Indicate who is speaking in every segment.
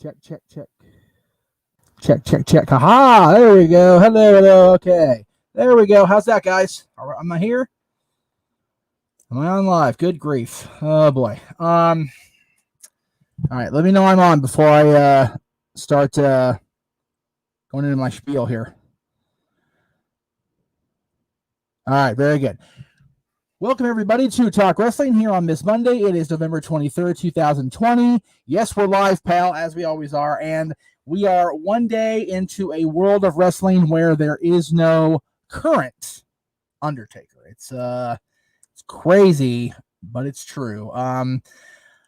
Speaker 1: Check, check, check. Check, check, check. Haha, there we go. Hello. Okay. There we go. How's that, guys? Am I here? Am I on live? Good grief. Oh, boy. All right. Let me know I'm on before I start going into my spiel here. All right. Very good. Welcome, everybody, to Talk Wrestling here on this Monday. It is November 23rd, 2020. Yes, we're live, pal, as we always are. And we are one day into a world of wrestling where there is no current Undertaker. It's crazy, but it's true.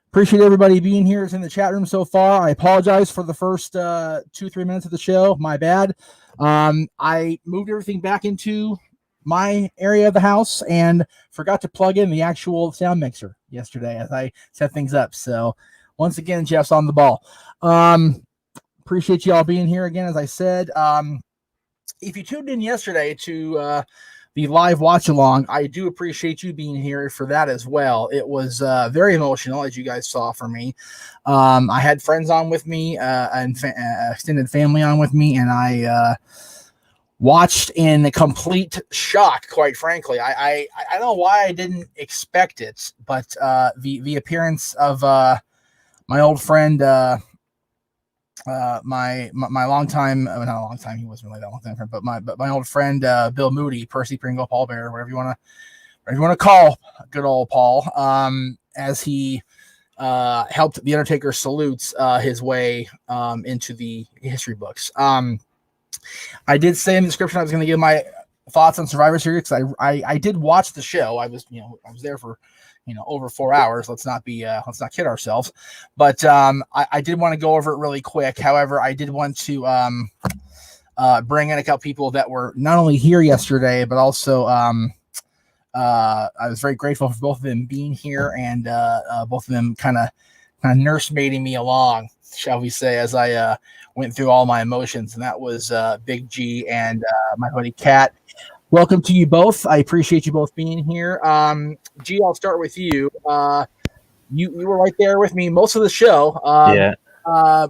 Speaker 1: Appreciate everybody being here in the chat room so far. I apologize for the first 2-3 minutes of the show. My bad. I moved everything back into my area of the house and forgot to plug in the actual sound mixer yesterday as I set things up. So once again, Jeff's on the ball. Appreciate you all being here again. As I said, if you tuned in yesterday to the live watch along, I do appreciate you being here for that as well. It was very emotional, as you guys saw for me. I had friends on with me and extended family on with me, and I watched in complete shock, quite frankly. I don't know why I didn't expect it, but the appearance of my old friend, my longtime, not a long time, he wasn't really that long time friend, but my old friend Bill Moody, Percy Pringle, Paul Bear, whatever you want to call good old Paul, as he helped the Undertaker salutes his way into the history books. I did say in the description I was going to give my thoughts on Survivor Series because I did watch the show. I was there for over 4 hours. Let's not kid ourselves. But I did want to go over it really quick. However, I did want to bring in a couple people that were not only here yesterday, but also I was very grateful for both of them being here and both of them kind of nursemaiding me along, shall we say, as I went through all my emotions. And that was Big G and my buddy Kat. Welcome to you both. I appreciate you both being here. G, I'll start with you. You were right there with me most of the show.
Speaker 2: Yeah.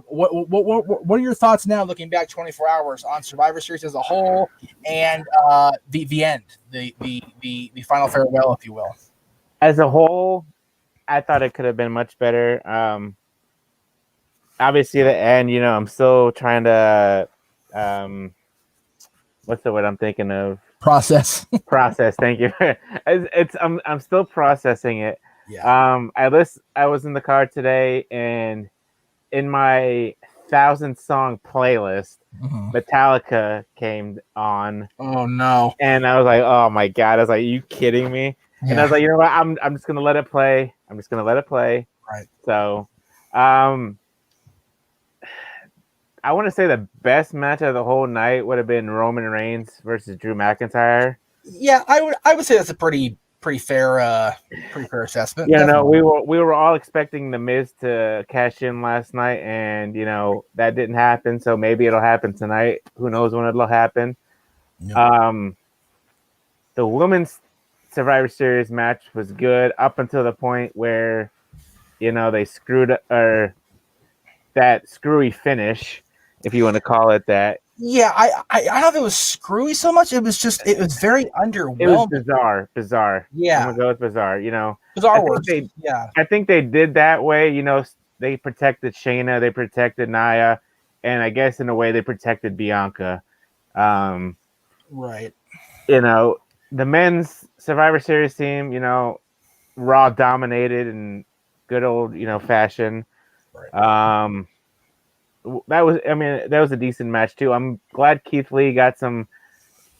Speaker 1: What are your thoughts now, looking back 24 hours on Survivor Series as a whole, and the end, the final farewell, if you will?
Speaker 2: As a whole, I thought it could have been much better. Obviously, the end. I'm still trying to. What's the word I'm thinking of?
Speaker 1: Process.
Speaker 2: Thank you. I'm still processing it.
Speaker 1: Yeah.
Speaker 2: I was in the car today, and in my 1,000-song playlist, Metallica came on.
Speaker 1: Oh no!
Speaker 2: And I was like, oh my god! I was like, are you kidding me? Yeah. And I was like, you know what? I'm just gonna let it play.
Speaker 1: Right.
Speaker 2: So, I want to say the best match of the whole night would have been Roman Reigns versus Drew McIntyre.
Speaker 1: Yeah, I would say that's a pretty fair assessment.
Speaker 2: Yeah, no, we were all expecting the Miz to cash in last night, and that didn't happen. So maybe it'll happen tonight. Who knows when it'll happen? No. The women's Survivor Series match was good up until the point where they screwed or that screwy finish, if you want to call it that.
Speaker 1: Yeah, I don't know if it was screwy so much. It was very underwhelming.
Speaker 2: It was bizarre.
Speaker 1: Yeah,
Speaker 2: I'm gonna go with bizarre.
Speaker 1: Bizarre words.
Speaker 2: I think they did that way. They protected Shayna, they protected Nia, and I guess in a way they protected Bianca.
Speaker 1: Right.
Speaker 2: The men's Survivor Series team, Raw dominated in good old, fashion. Right. That was a decent match too. I'm glad Keith Lee got some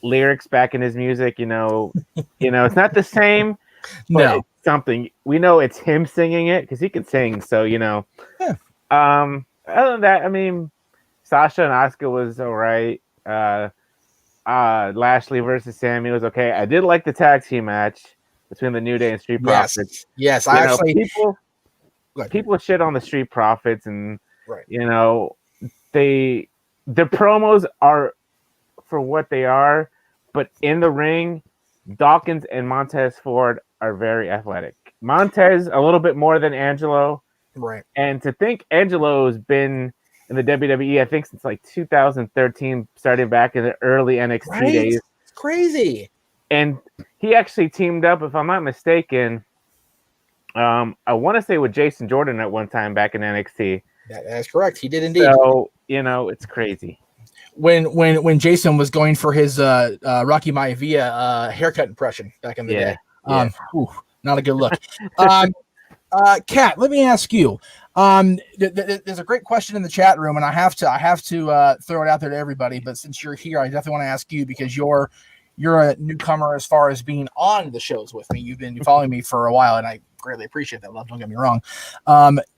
Speaker 2: lyrics back in his music. It's not the same, but it's something. We know it's him singing it because he can sing. So Yeah. Other than that, Sasha and Asuka was all right. Lashley versus Sammy was okay. I did like the tag team match between the New Day and Street Profits.
Speaker 1: Yes,
Speaker 2: people shit on the Street Profits, and
Speaker 1: right.
Speaker 2: The promos are for what they are, but in the ring, Dawkins and Montez Ford are very athletic. Montez a little bit more than Angelo,
Speaker 1: right?
Speaker 2: And to think Angelo's been in the WWE, I think since like 2013, starting back in the early NXT days.
Speaker 1: It's crazy.
Speaker 2: And he actually teamed up, if I'm not mistaken, I want to say with Jason Jordan at one time back in NXT.
Speaker 1: That's correct. He did indeed.
Speaker 2: So, it's crazy.
Speaker 1: When Jason was going for his Rocky Maivia haircut impression back in the day. Not a good look. Kat, let me ask you. There's a great question in the chat room, and I have to throw it out there to everybody. But since you're here, I definitely want to ask you because you're a newcomer as far as being on the shows with me. You've been following me for a while, and I greatly appreciate that, love. Don't get me wrong.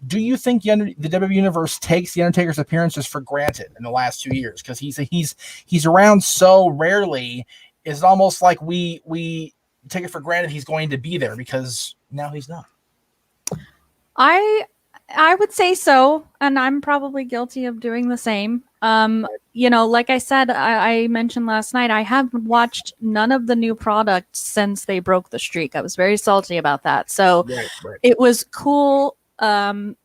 Speaker 1: Do you think the WWE Universe takes the Undertaker's appearances for granted in the last 2 years because he's around so rarely? It's almost like we take it for granted he's going to be there because now he's not.
Speaker 3: I would say so, and I'm probably guilty of doing the same. Like I said, I mentioned last night, I haven't watched none of the new products since they broke the streak. I was very salty about that. So It was cool, to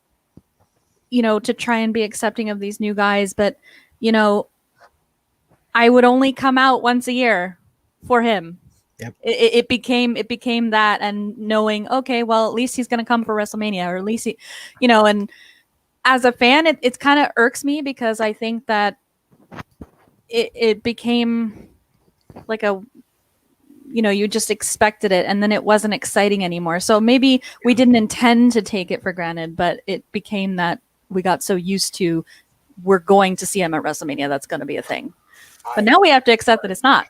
Speaker 3: try and be accepting of these new guys. But, I would only come out once a year for him.
Speaker 1: Yep.
Speaker 3: It became that, and knowing, okay, well, at least he's going to come for WrestleMania, or at least he, and as a fan, it's kind of irks me because I think that it became like you just expected it, and then it wasn't exciting anymore. So maybe we didn't intend to take it for granted, but it became that we got so used to, we're going to see him at WrestleMania. That's going to be a thing. But now we have to accept that it's not.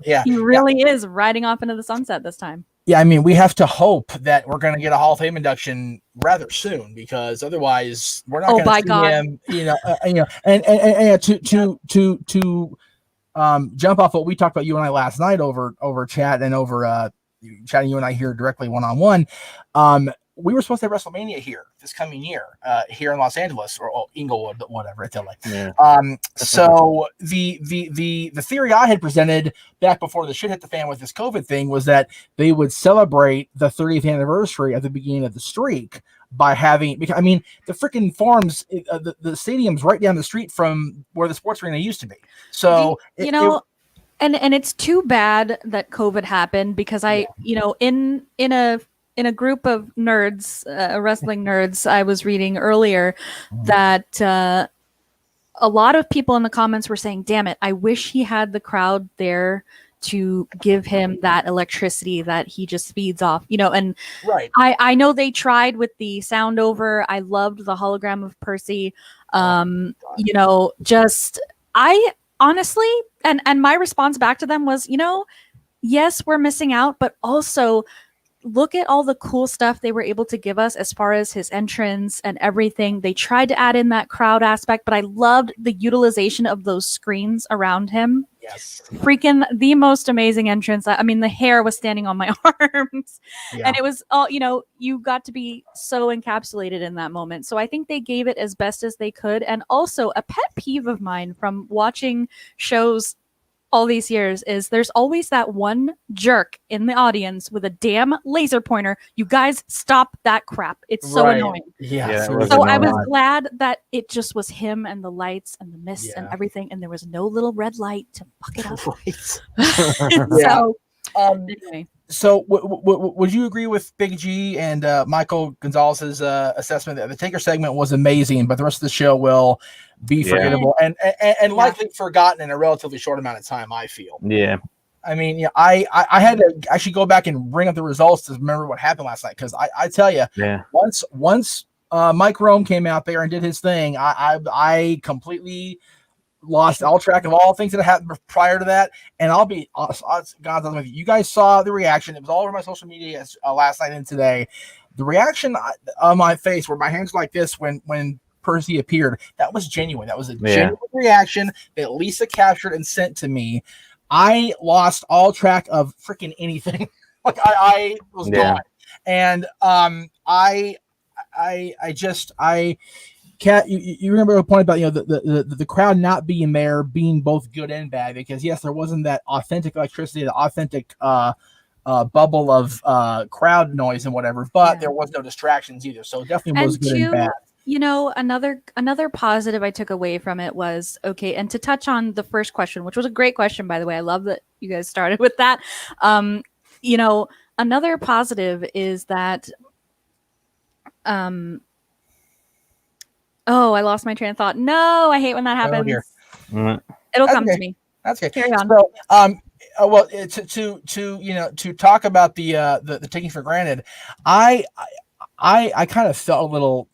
Speaker 1: Yeah,
Speaker 3: he really is riding off into the sunset this time.
Speaker 1: Yeah, I mean, we have to hope that we're going to get a Hall of Fame induction rather soon, because otherwise we're not going to see him. And to jump off what we talked about, you and I last night over chat and over chatting you and I here directly one-on-one. We were supposed to have WrestleMania here this coming year, here in Los Angeles or Inglewood, whatever it's like.
Speaker 2: Yeah.
Speaker 1: So the theory I had presented back before the shit hit the fan with this COVID thing was that they would celebrate the 30th anniversary at the beginning of the streak by having, because I mean, the freaking farms, the stadium's right down the street from where the sports arena used to be. So
Speaker 3: and it's too bad that COVID happened, because in a group of nerds, wrestling nerds, I was reading earlier that a lot of people in the comments were saying, damn it, I wish he had the crowd there to give him that electricity that he just feeds off, and
Speaker 1: right.
Speaker 3: I know they tried with the sound over. I loved the hologram of Percy. I honestly, and my response back to them was, yes, we're missing out, but also look at all the cool stuff they were able to give us as far as his entrance and everything. They tried to add in that crowd aspect, but I loved the utilization of those screens around him.
Speaker 1: Yes.
Speaker 3: Freaking the most amazing entrance. I mean, the hair was standing on my arms, and it was all, you got to be so encapsulated in that moment. So I think they gave it as best as they could. And also, a pet peeve of mine from watching shows all these years is there's always that one jerk in the audience with a damn laser pointer. You guys stop that crap. It's so annoying. So I was glad that it just was him and the lights and the mist and everything, and there was no little red light to fuck it up. So anyway.
Speaker 1: So would you agree with Big G and Michael Gonzalez's assessment that the Taker segment was amazing, but the rest of the show will be forgettable and likely forgotten in a relatively short amount of time, I feel.
Speaker 2: Yeah.
Speaker 1: I mean, I had to actually go back and bring up the results to remember what happened last night, because I tell you, once Mike Rome came out there and did his thing, I completely lost all track of all things that happened prior to that. And I'll be God's honest with you. You guys saw the reaction. It was all over my social media last night and today. The reaction on my face, where my hands were like this when Percy appeared, that was genuine. That was a genuine reaction that Lisa captured and sent to me. I lost all track of freaking anything. Like I was gone. And Kat, you remember a point about the crowd not being there, being both good and bad, because yes, there wasn't that authentic electricity, the authentic bubble of crowd noise and whatever, but there was no distractions either. So it definitely was good and bad.
Speaker 3: Another positive I took away from it was, okay, and to touch on the first question, which was a great question, by the way. I love that you guys started with that. Another positive is that I lost my train of thought. No, I hate when that happens.
Speaker 1: dear.
Speaker 3: It'll
Speaker 1: That's
Speaker 3: come
Speaker 1: okay.
Speaker 3: to me.
Speaker 1: That's good.
Speaker 3: Carry on.
Speaker 1: So, to talk about the taking for granted, I kind of felt a little,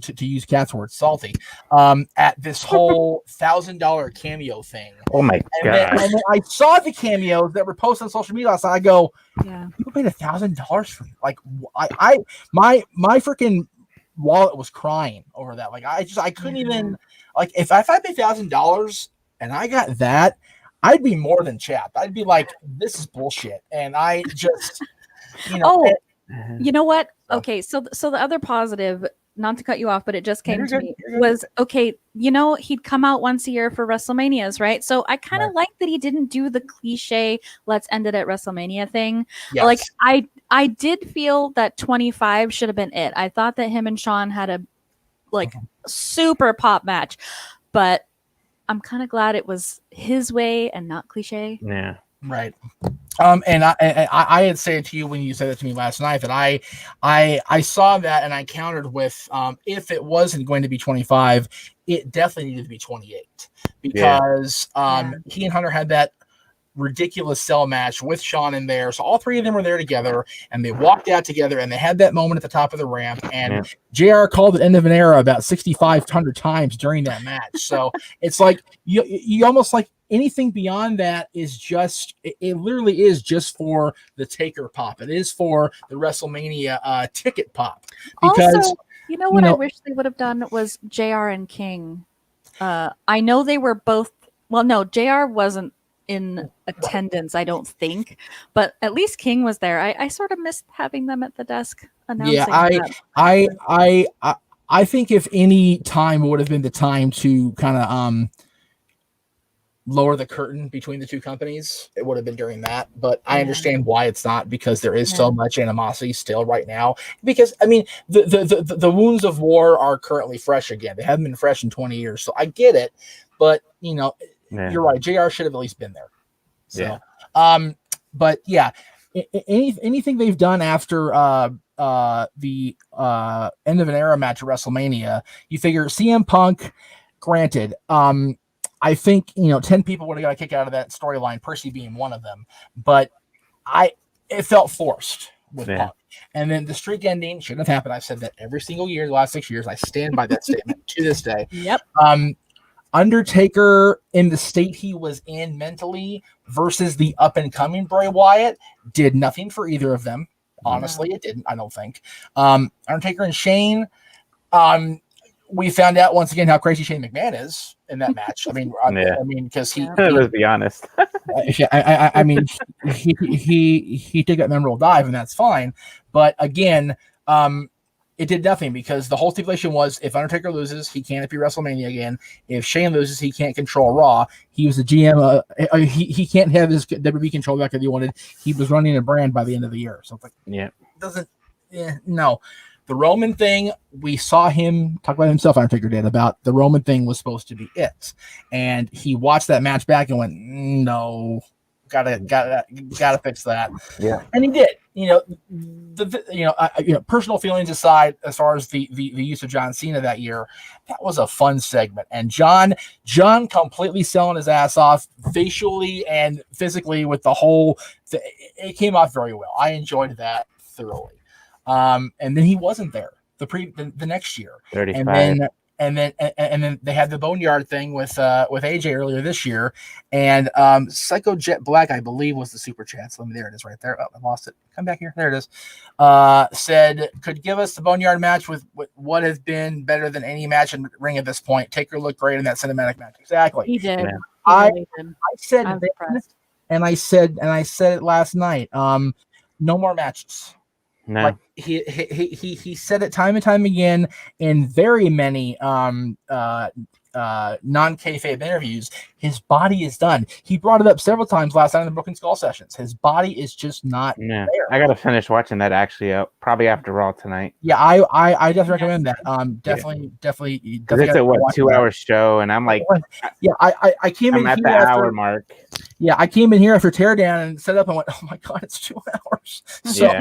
Speaker 1: to use Cat's word, salty, at this whole $1,000 cameo thing.
Speaker 2: Oh my god!
Speaker 1: And then I saw the cameos that were posted on social media last night. I go,
Speaker 3: Yeah.
Speaker 1: people paid $1,000 for me. Like, my freaking wallet was crying over that. Like, I couldn't even, like, if I paid $1,000 and I got that, I'd be more than chapped. I'd be like, this is bullshit. And I just, you know what?
Speaker 3: Okay, so the other positive, not to cut you off, but it just came
Speaker 1: You're
Speaker 3: to
Speaker 1: good.
Speaker 3: me,
Speaker 1: You're good.
Speaker 3: was, okay, he'd come out once a year for WrestleManias, right? So I kind of like that he didn't do the cliche let's end it at WrestleMania thing.
Speaker 1: Yes.
Speaker 3: Like, I did feel that 25 should have been it. I thought that him and Sean had a super pop match, but I'm kind of glad it was his way and not cliche.
Speaker 2: Yeah.
Speaker 1: Right. And I had said to you when you said it to me last night that I saw that and I countered with, if it wasn't going to be 25, it definitely needed to be 28 because he and Hunter had that ridiculous cell match with Sean in there. So all three of them were there together and they walked out together and they had that moment at the top of the ramp, and JR called it end of an era about 6,500 times during that match. So it's like you almost like anything beyond that is just, it literally is just for the Taker pop. It is for the WrestleMania ticket pop. Because
Speaker 3: also, what I wish they would have done was JR and King. I know they were both, well, no, JR wasn't in attendance, I don't think, but at least King was there. I sort of missed having them at the desk announcing that.
Speaker 1: I think if any time would have been the time to kind of lower the curtain between the two companies, it would have been during that. But I understand why it's not, because there is so much animosity still right now. Because I mean, the wounds of war are currently fresh again. They haven't been fresh in 20 years, so I get it. But you're right. JR should have at least been there. So, but yeah, anything they've done after the end of an era match at WrestleMania, you figure CM Punk, granted, I think 10 people would have got a kick out of that storyline, Percy being one of them, but it felt forced with Punk. And then the streak ending shouldn't have happened. I've said that every single year, the last 6 years. I stand by that statement to this day.
Speaker 3: Yep.
Speaker 1: Undertaker in the state he was in mentally versus the up and coming Bray Wyatt did nothing for either of them. Honestly, it didn't. I don't think. Undertaker and Shane, we found out once again how crazy Shane McMahon is in that match. I mean, because he
Speaker 2: let's be honest.
Speaker 1: I mean, he took that memorable dive, and that's fine. But again, it did nothing, because the whole stipulation was if Undertaker loses, he can't be WrestleMania again. If Shane loses, he can't control Raw. He was the GM. He can't have his WWE control back that he wanted. He was running a brand by the end of the year. So it's like, no. The Roman thing, we saw him talk about himself, Undertaker did, about the Roman thing was supposed to be it. And he watched that match back and went, no, gotta fix that.
Speaker 2: Yeah.
Speaker 1: And he did. Personal feelings aside, as far as the use of John Cena that year, that was a fun segment. And John completely selling his ass off facially and physically with the whole it came off very well. I enjoyed that thoroughly. And then he wasn't there the next year.
Speaker 2: 35.
Speaker 1: And then they had the Boneyard thing with AJ earlier this year, and Psycho Jet Black, I believe, was the super chat. So there it is, right there. Oh, I lost it. Come back here. There it is. Said could give us the Boneyard match with what has been better than any match in Ring at this point. Taker looked great in that cinematic match. Exactly.
Speaker 3: He did.
Speaker 1: I said that, and I said it last night. No more matches.
Speaker 2: No.
Speaker 1: Like he said it time and time again in very many non-kayfabe interviews, his body is done. He brought it up several times last night in the Broken Skull sessions. His body is just not there.
Speaker 2: I gotta finish watching that actually. Probably after Raw tonight.
Speaker 1: Yeah, I definitely recommend that. Definitely.
Speaker 2: Because it's a 2-hour show, and I'm like,
Speaker 1: yeah, I came in
Speaker 2: at
Speaker 1: here
Speaker 2: the
Speaker 1: after,
Speaker 2: hour mark.
Speaker 1: Yeah, I came in here after teardown and set up and went, oh my god, it's 2 hours. So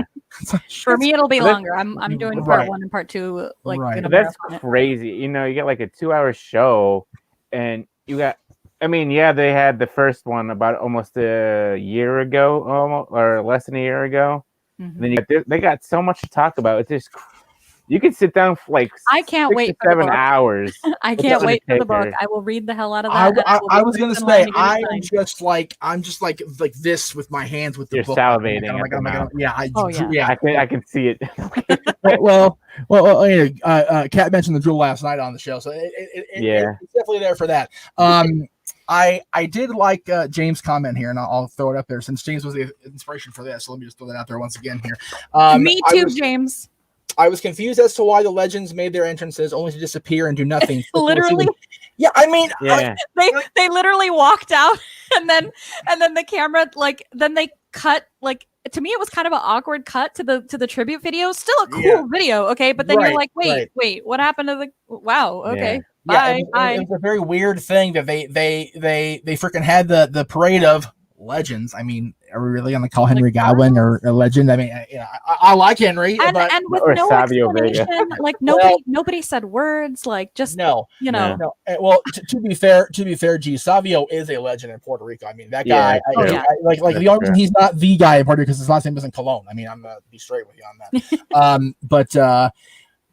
Speaker 3: for me, it'll be longer. I'm doing part 1 and part 2.
Speaker 2: That's crazy. You get like a 2-hour show, and you got. I mean, yeah, they had the first one about almost a year ago, or less than a year ago. Mm-hmm. Then they got so much to talk about. It's just you could sit down for like
Speaker 3: I can't wait for
Speaker 2: 7 hours.
Speaker 3: I can't wait for the book. I will read the hell out of that.
Speaker 1: I was gonna say I'm just like this with my hands with the book.
Speaker 2: Salivating. I can see it.
Speaker 1: well, Kat mentioned the drill last night on the show, so it's definitely there for that. I did like James' comment here, and I'll throw it up there since James was the inspiration for this. So let me just throw that out there once again here.
Speaker 3: Me too, James.
Speaker 1: I was confused as to why the legends made their entrances only to disappear and do nothing.
Speaker 3: Literally.
Speaker 1: Yeah, I mean,
Speaker 3: they literally walked out, and then the camera then they cut to me it was kind of an awkward cut to the tribute video. Still a cool video, okay, but then you're like, wait, what happened to the wow? Okay.
Speaker 1: Yeah, it was a very weird thing that they freaking had the parade of legends. I mean, are we really gonna call Henry Godwin or a legend? I mean, I like Henry,
Speaker 3: and with no explanation, like nobody said words, like just no.
Speaker 1: Well, to be fair, G Savio is a legend in Puerto Rico. I mean, that guy, like the only reason he's not the guy in Puerto Rico because his last name isn't Colon. I mean, I'm gonna be straight with you on that.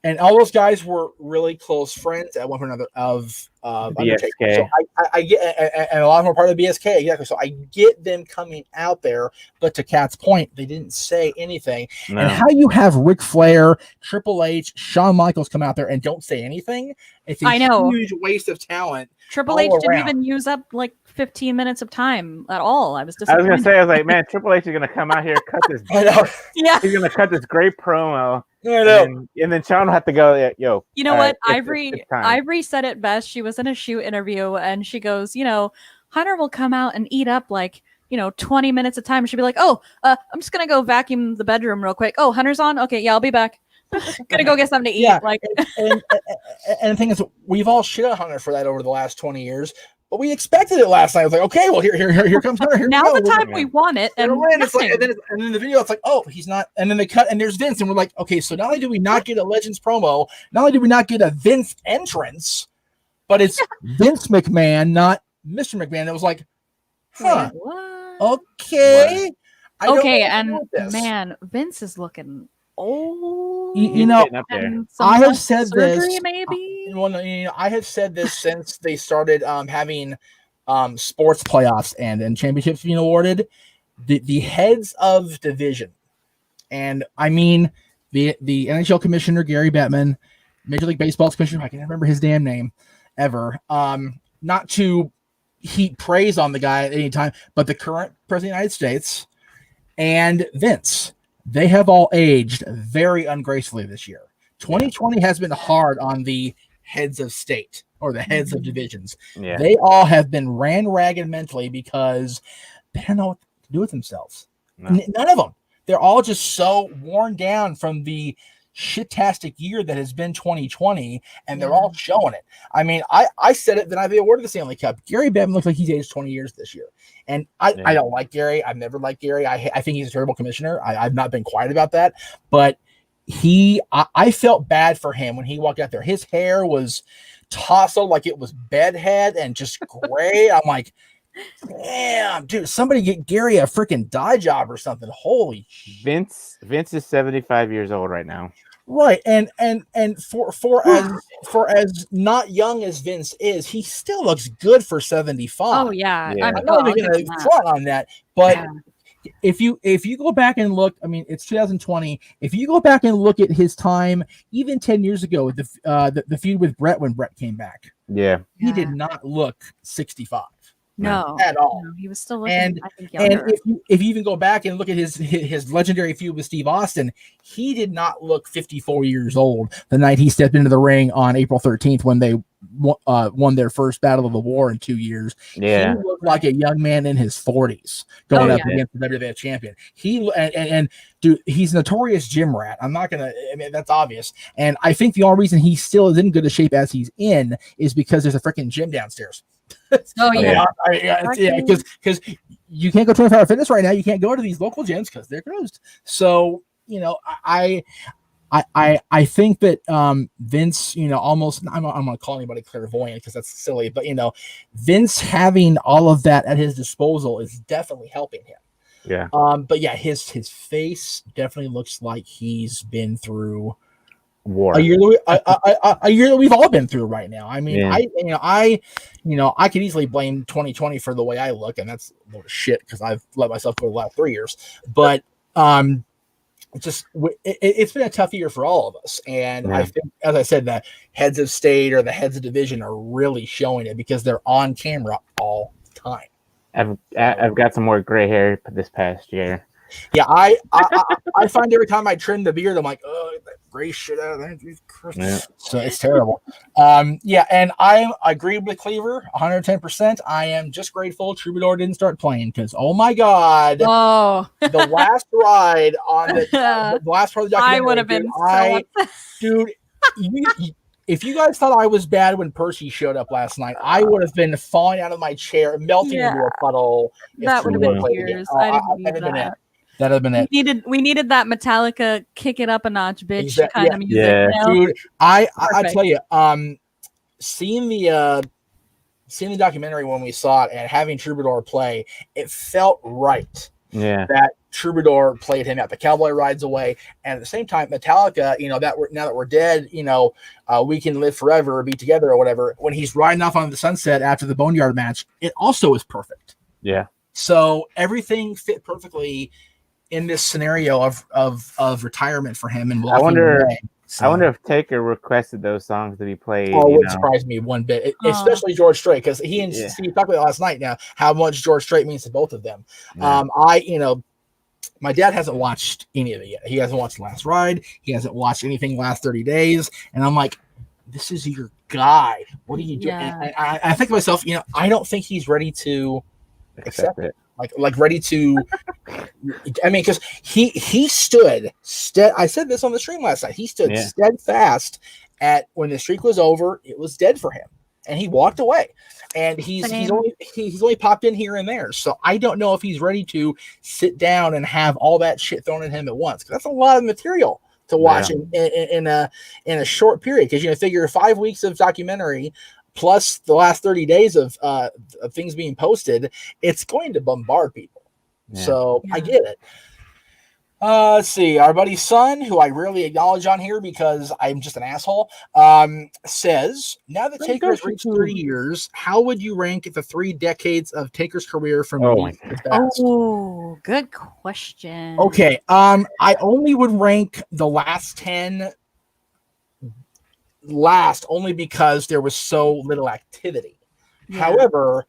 Speaker 1: And all those guys were really close friends at one point or another of Undertaker. So I get, and a lot of them are part of the BSK, exactly. So I get them coming out there, but to Kat's point, they didn't say anything. No. And how you have Ric Flair, Triple H, Shawn Michaels come out there and don't say anything? It's a huge waste of talent.
Speaker 3: Triple H didn't even use up like 15 minutes of time at all. I was
Speaker 2: gonna say, I was like, man, Triple H is gonna come out here, cut this. He's gonna cut this great promo. And then Sean will have to go, yo.
Speaker 3: You know what? Ivory said it best. She was in a shoot interview and she goes, Hunter will come out and eat up 20 minutes of time. She'll be like, I'm just going to go vacuum the bedroom real quick. Oh, Hunter's on? Okay, yeah, I'll be back. Gonna go get something to eat.
Speaker 1: And the thing is, we've all shit on Hunter for that over the last 20 years. But we expected it last night. I was like, okay, well, here comes Hunter. Here
Speaker 3: now the time we want it, and
Speaker 1: it's like, and then the video, it's like, oh, he's not. And then they cut, and there's Vince, and we're like, okay, so not only do we not get a Legends promo, not only do we not get a Vince entrance, but it's Vince McMahon, not Mr. McMahon. It was like, okay,
Speaker 3: and man, Vince is looking old.
Speaker 1: I have said this.
Speaker 3: Maybe.
Speaker 1: I have said this since they started having sports playoffs and championships being awarded. The heads of division, and I mean the NHL commissioner Gary Bettman, Major League Baseball's commissioner, I can't remember his damn name ever. Not to heap praise on the guy at any time, but the current president of the United States and Vince. They have all aged very ungracefully this year. 2020 has been hard on the heads of state or the heads of divisions. Yeah. They all have been ran ragged mentally because they don't know what to do with themselves. No. None of them. They're all just so worn down from the shit-tastic year that has been 2020, and they're all showing it. I mean, I said it that they awarded the Stanley Cup. Gary Bettman looks like he's aged 20 years this year. And I don't like Gary. I've never liked Gary. I think he's a terrible commissioner. I've not been quiet about that. But I felt bad for him when he walked out there. His hair was tousled like it was bedhead and just gray. I'm like, damn, dude, somebody get Gary a freaking dye job or something. Holy
Speaker 2: Vince is 75 years old right now.
Speaker 1: Right, and for as not young as Vince is, he still looks good for 75.
Speaker 3: Oh yeah.
Speaker 1: I'm not even gonna front on that, but if you go back and look, I mean, it's 2020. If you go back and look at his time, even 10 years ago, the feud with Brett when Brett came back, he did not look 65.
Speaker 3: No,
Speaker 1: at all.
Speaker 3: No, he was still looking,
Speaker 1: and
Speaker 3: I think, younger.
Speaker 1: And if you even go back and look at his legendary feud with Steve Austin, he did not look 54 years old the night he stepped into the ring on April 13th when they won their first Battle of the War in 2 years.
Speaker 2: Yeah.
Speaker 1: He looked like a young man in his 40s going up
Speaker 3: yeah.
Speaker 1: against the WWF champion. And dude, he's notorious gym rat. I mean, that's obvious. And I think the only reason he still is in good a shape as he's in is because there's a freaking gym downstairs.
Speaker 3: Oh yeah,
Speaker 1: because you can't go 24-hour fitness right now. You can't go to these local gyms because they're closed. So I think that Vince, almost I'm not going to call anybody clairvoyant because that's silly, but Vince having all of that at his disposal is definitely helping him.
Speaker 2: Yeah.
Speaker 1: But yeah, his face definitely looks like he's been through
Speaker 2: war.
Speaker 1: A year that we've all been through right now. I mean,
Speaker 2: Yeah.
Speaker 1: I could easily blame 2020 for the way I look, and that's a load of shit because I've let myself go the last 3 years. But it's been a tough year for all of us, and I think, as I said, the heads of state or the heads of division are really showing it because they're on camera all the time.
Speaker 2: I've got some more gray hair this past year.
Speaker 1: Yeah, I find every time I trim the beard, I'm like, oh, that gray shit out of there. Yeah. So it's terrible. Yeah, and I agree with Cleaver 110%. I am just grateful Troubadour didn't start playing because, oh my God, the last ride on the last part of the documentary,
Speaker 3: I would have been
Speaker 1: dude. If you guys thought I was bad when Percy showed up last night, I would have been falling out of my chair, melting into a puddle.
Speaker 3: That would have been tears. I didn't need that.
Speaker 1: That'd have been it.
Speaker 3: We needed that Metallica kick it up a notch, bitch kind of music.
Speaker 2: Yeah.
Speaker 1: Dude, I tell you, seeing the documentary when we saw it and having Troubadour play, it felt right.
Speaker 2: Yeah.
Speaker 1: That Troubadour played him out. The cowboy rides away, and at the same time, Metallica, now that we're dead, we can live forever or be together or whatever. When he's riding off on the sunset after the Boneyard match, it also is perfect.
Speaker 2: Yeah.
Speaker 1: So everything fit perfectly in this scenario of retirement for him. And
Speaker 2: I wonder if Taker requested those songs to be played.
Speaker 1: Oh, it wouldn't surprise me one bit, especially George Strait, because he and Steve talked about it last night now, how much George Strait means to both of them. Yeah. My dad hasn't watched any of it yet. He hasn't watched The Last Ride. He hasn't watched anything last 30 days. And I'm like, this is your guy. What are you doing? Yeah. I think to myself, I don't think he's ready to accept it. Like ready to, I mean, because he stood, I said this on the stream last night. He stood steadfast at when the streak was over. It was dead for him, and he walked away. And he's only popped in here and there. So I don't know if he's ready to sit down and have all that shit thrown at him at once. Because that's a lot of material to watch in a short period. Because figure 5 weeks of documentary plus the last 30 days of things being posted, it's going to bombard people. Yeah. So I get it. Let's see. Our buddy Son, who I rarely acknowledge on here because I'm just an asshole, says, now that Taker has reached 30 years, how would you rank the 3 decades of Taker's career from least to best?
Speaker 3: Oh, good question.
Speaker 1: Okay. I only would rank the last 10 last only because there was so little activity. Yeah. However,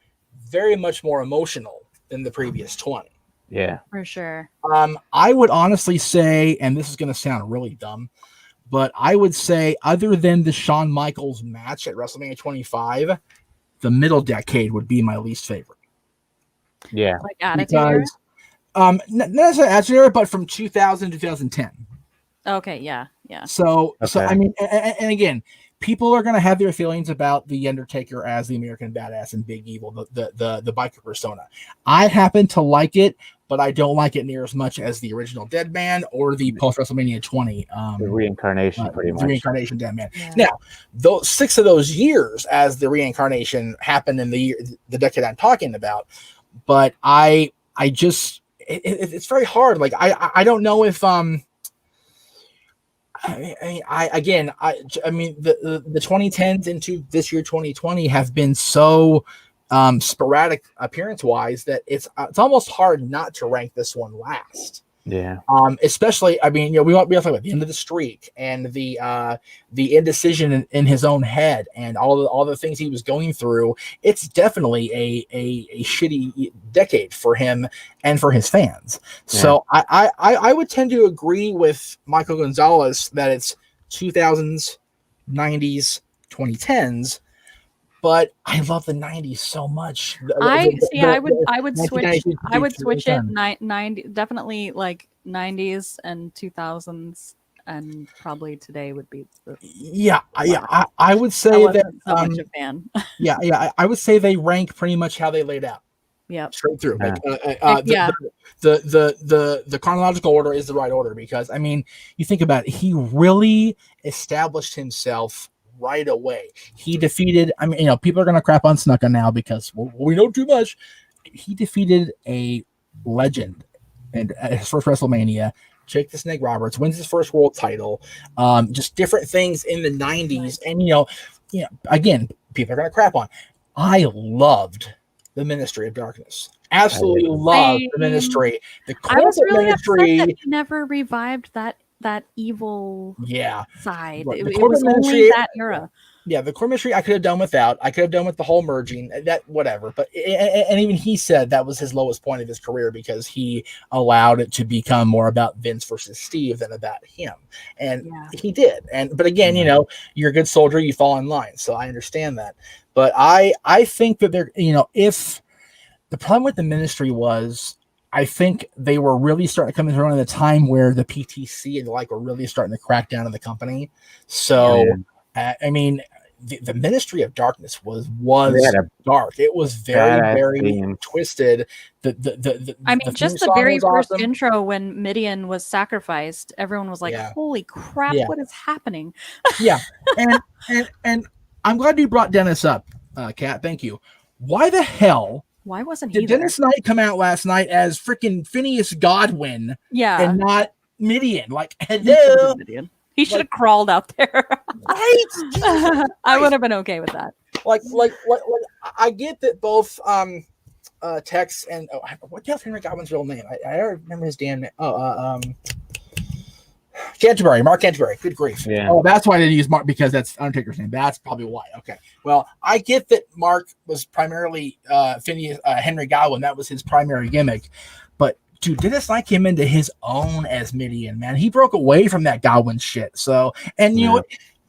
Speaker 1: very much more emotional than the previous 20.
Speaker 2: Yeah,
Speaker 3: for sure.
Speaker 1: I would honestly say, and this is going to sound really dumb, but I would say other than the Shawn Michaels match at WrestleMania 25, the middle decade would be my least favorite.
Speaker 2: Yeah.
Speaker 3: Like Attitude Era?
Speaker 1: Not necessarily Attitude Era, but from 2000 to 2010.
Speaker 3: Okay, yeah.
Speaker 1: So I mean, and again, people are going to have their feelings about the Undertaker as the American Badass and Big Evil, the biker persona. I happen to like it, but I don't like it near as much as the original Dead Man or the post WrestleMania 20.
Speaker 2: The reincarnation, pretty much.
Speaker 1: The reincarnation Dead Man. Yeah. Now, those 6 of those years as the reincarnation happened in the decade I'm talking about, but I just it's very hard. Like I don't know if I mean, the 2010s into this year 2020 have been so sporadic appearance wise that it's almost hard not to rank this one last.
Speaker 2: Yeah.
Speaker 1: Especially, I mean, we want to talk about the end of the streak and the indecision in his own head and all the things he was going through. It's definitely a shitty decade for him and for his fans. Yeah. So I would tend to agree with Michael Gonzalez that it's 2000s, 90s, 2010s. but I love the 90s so much.
Speaker 3: I would switch
Speaker 1: 1992
Speaker 3: it
Speaker 1: 2010.
Speaker 3: 90, definitely like 90s and 2000s, and probably today would be the
Speaker 1: I would
Speaker 3: I
Speaker 1: say that
Speaker 3: wasn't so much a fan.
Speaker 1: I would say they rank pretty much how they laid out.
Speaker 3: Yep.
Speaker 1: Straight through.
Speaker 2: Yeah.
Speaker 1: The chronological order is the right order, because I mean, you think about it, he really established himself right away. He defeated, I mean, you know, people are gonna crap on Snuka now because we know too much. He defeated a legend and at his first WrestleMania. Jake the Snake Roberts wins his first world title. Just different things in the 90s. And you know, again, people are gonna crap on. I loved the Ministry of Darkness. Absolutely loved the Ministry. The
Speaker 3: I was really
Speaker 1: Ministry,
Speaker 3: upset that he never revived that evil side.
Speaker 1: Right.
Speaker 3: It was only that era.
Speaker 1: Yeah, the core Ministry I could have done without. I could have done with the whole merging, that whatever. But and even he said that was his lowest point of his career, because he allowed it to become more about Vince versus Steve than about him, and he did. But again, you know, you're a good soldier, you fall in line, so I understand that. But I think that they're, you know, if the problem with the Ministry was, I think they were really starting to come into around the time where the PTC and the like were really starting to crack down on the company. So, I mean, the Ministry of Darkness was dark. It was very twisted.
Speaker 3: I mean, just the very first intro when Midian was sacrificed, everyone was like, "Holy crap, what is happening?"
Speaker 1: and I'm glad you brought Dennis up, Kat. Thank you. Why the hell?
Speaker 3: Why wasn't he
Speaker 1: Did Dennis Knight come out last night as freaking Phineas Godwin? And not Midian. Like, hello.
Speaker 3: He should have crawled out there.
Speaker 1: Right?
Speaker 3: I would have been okay with that.
Speaker 1: Like, I get that both Tex and what the hell's Henry Godwin's real name? I don't remember his damn name. Mark Canterbury. Good grief.
Speaker 2: Yeah.
Speaker 1: Oh, that's why I didn't use Mark, because that's Undertaker's name. That's probably why. Okay. Well, I get that Mark was primarily Phineas Henry Godwin. That was his primary gimmick. But dude, Dennis Knight came into his own as Midian, man. He broke away from that Godwin shit. So, and you know what?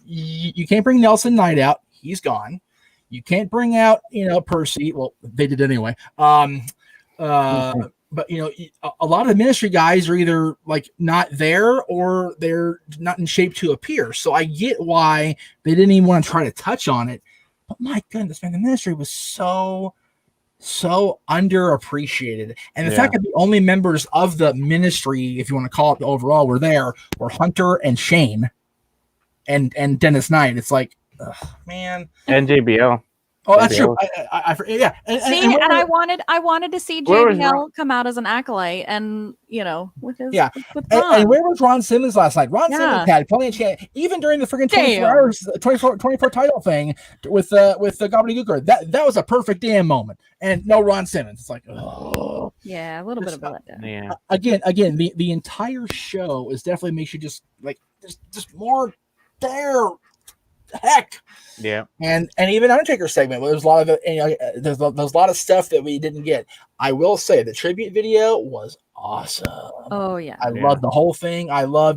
Speaker 1: You can't bring Nelson Knight out. He's gone. You can't bring out, you know, Percy. Well, they did anyway. But you know, a lot of the Ministry guys are either like not there or they're not in shape to appear. So I get why they didn't even want to try to touch on it. But my goodness, man, the Ministry was so underappreciated. And the fact that the only members of the Ministry, if you want to call it the overall, were Hunter and Shane and Dennis Knight. It's like, man.
Speaker 2: And JBL.
Speaker 1: Oh, that's true. I yeah.
Speaker 3: And I wanted to see JBL come out as an acolyte, and you know, with his with Ron.
Speaker 1: And where was Ron Simmons last night? Ron Simmons had plenty of chance, even during the freaking 24 title thing with the gobbledygooker. That was a perfect damn moment. And no Ron Simmons. It's like, oh
Speaker 3: yeah, a little bit of a letdown.
Speaker 2: Yeah.
Speaker 1: Again, the entire show is definitely makes you just like just more there. Heck.
Speaker 2: Yeah.
Speaker 1: And even Undertaker segment, there's a lot of there's a lot of stuff that we didn't get. I will say the tribute video was awesome.
Speaker 3: Oh yeah.
Speaker 1: I loved the whole thing. I will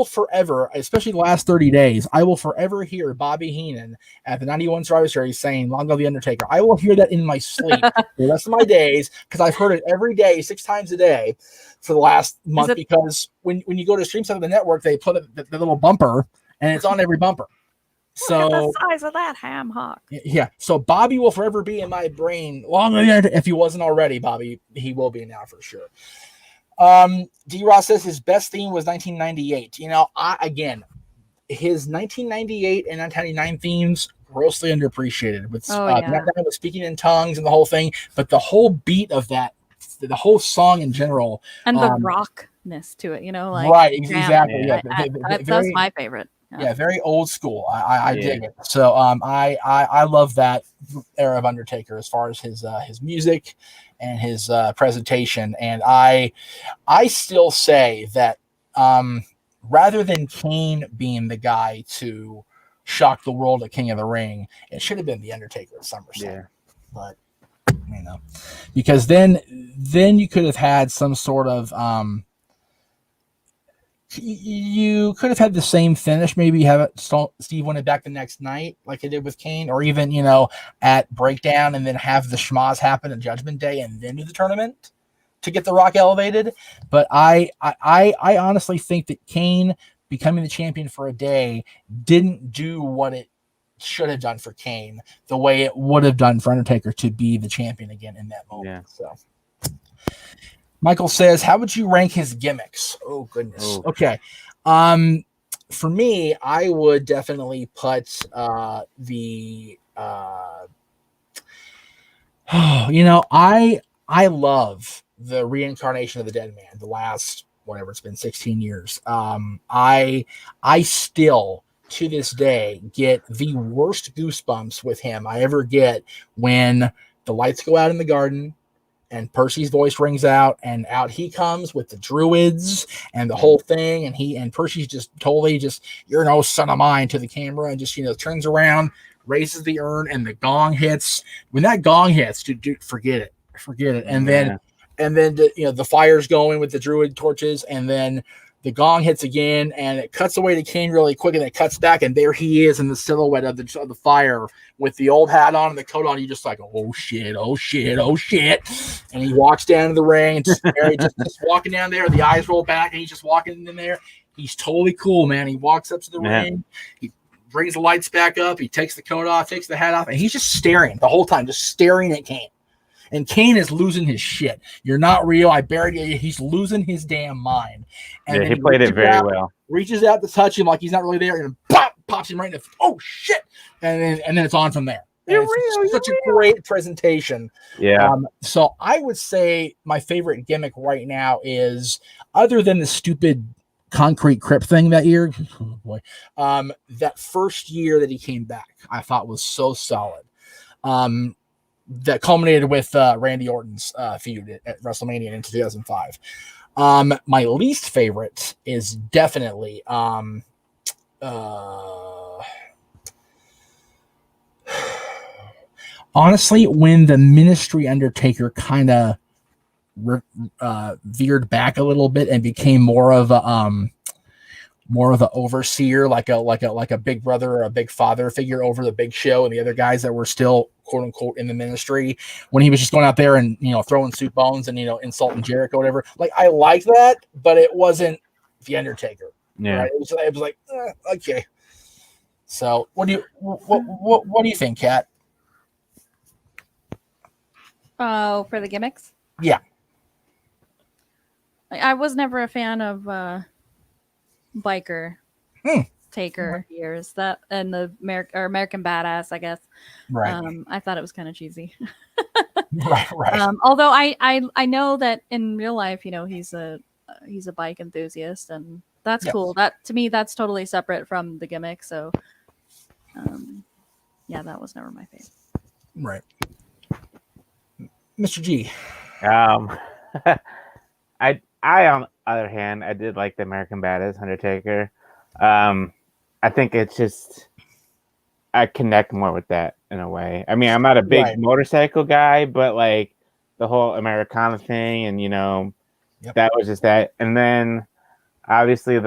Speaker 1: forever, especially the last 30 days, I will forever hear Bobby Heenan at the 91 Survivor Series saying "Long Live the Undertaker." I will hear that in my sleep the rest of my days, because I've heard it every day, 6 times a day for the last month, because when you go to stream some of the network, they put the little bumper, and it's on every bumper. So
Speaker 3: the size of that ham hock.
Speaker 1: Yeah. So Bobby will forever be in my brain. If he wasn't already, Bobby, he will be now for sure. D Ross says his best theme was 1998. You know, his 1998 and 1999 themes grossly underappreciated. With with speaking in tongues and the whole thing, but the whole beat of that, the whole song in general,
Speaker 3: and the rockness to it. You know, like
Speaker 1: right, exactly.
Speaker 3: Yeah, that's my favorite.
Speaker 1: Yeah, very old school. I dig it. So I love that era of Undertaker as far as his music and his presentation. And I still say that rather than Kane being the guy to shock the world at King of the Ring, it should have been the Undertaker at SummerSlam.
Speaker 2: Yeah.
Speaker 1: But you know, because then you could have had some sort of you could have had the same finish. Maybe have it Steve win it back the next night, like it did with Kane, or even at Breakdown, and then have the schmoz happen at Judgment Day, and then do the tournament to get The Rock elevated. But I honestly think that Kane becoming the champion for a day didn't do what it should have done for Kane the way it would have done for Undertaker to be the champion again in that moment. So Michael says, how would you rank his gimmicks? Oh goodness. Oh. Okay. For me, I would definitely put I love the reincarnation of the Dead Man, the last whatever it's been 16 years. I still to this day get the worst goosebumps with him I ever get when the lights go out in the garden and Percy's voice rings out, and out he comes with the druids and the whole thing, and Percy's just totally you're no son of mine to the camera, and just turns around, raises the urn, and the gong hits. When that gong hits, dude, forget it. And then the fire's going with the druid torches, and then the gong hits again, and it cuts away to Kane really quick, and it cuts back, and there he is in the silhouette of the fire with the old hat on and the coat on. You just like, oh shit, and he walks down to the ring and just walking down there. The eyes roll back, and he's just walking in there. He's totally cool, man. He walks up to the ring, he brings the lights back up, he takes the coat off, takes the hat off, and he's just staring the whole time, just staring at Kane. And Kane is losing his shit. You're not real. I buried you. He's losing his damn mind. And
Speaker 2: he played it very well.
Speaker 1: Reaches out to touch him like he's not really there, and pops him right in the shit. And then it's on from there. It's such a great presentation.
Speaker 2: Yeah.
Speaker 1: So I would say my favorite gimmick right now is, other than the stupid concrete crypt thing that year, that first year that he came back, I thought was so solid. That culminated with Randy Orton's feud at WrestleMania in 2005. My least favorite is definitely honestly, when the Ministry Undertaker kind of veered back a little bit and became more of a overseer, like a big brother or a big father figure over the Big Show and the other guys that were still quote unquote in the ministry, when he was just going out there and throwing soup bones and insulting Jericho, whatever. Like, I liked that, but it wasn't the Undertaker.
Speaker 2: Yeah,
Speaker 1: right? It was like okay. So what do you think, Kat?
Speaker 3: Oh, for the gimmicks?
Speaker 1: Yeah.
Speaker 3: I was never a fan of biker taker years, that and the American Badass, I guess.
Speaker 1: Right.
Speaker 3: I thought it was kind of cheesy.
Speaker 1: right.
Speaker 3: Although I know that in real life, he's a bike enthusiast, and that's cool. That, to me, that's totally separate from the gimmick. So, that was never my favorite.
Speaker 1: Right. Mr. G.
Speaker 2: I on the other hand, I did like the American Badass Undertaker. I think it's just, I connect more with that in a way. I mean, I'm not a big motorcycle guy, but like the whole Americana thing, and that was just that. And then obviously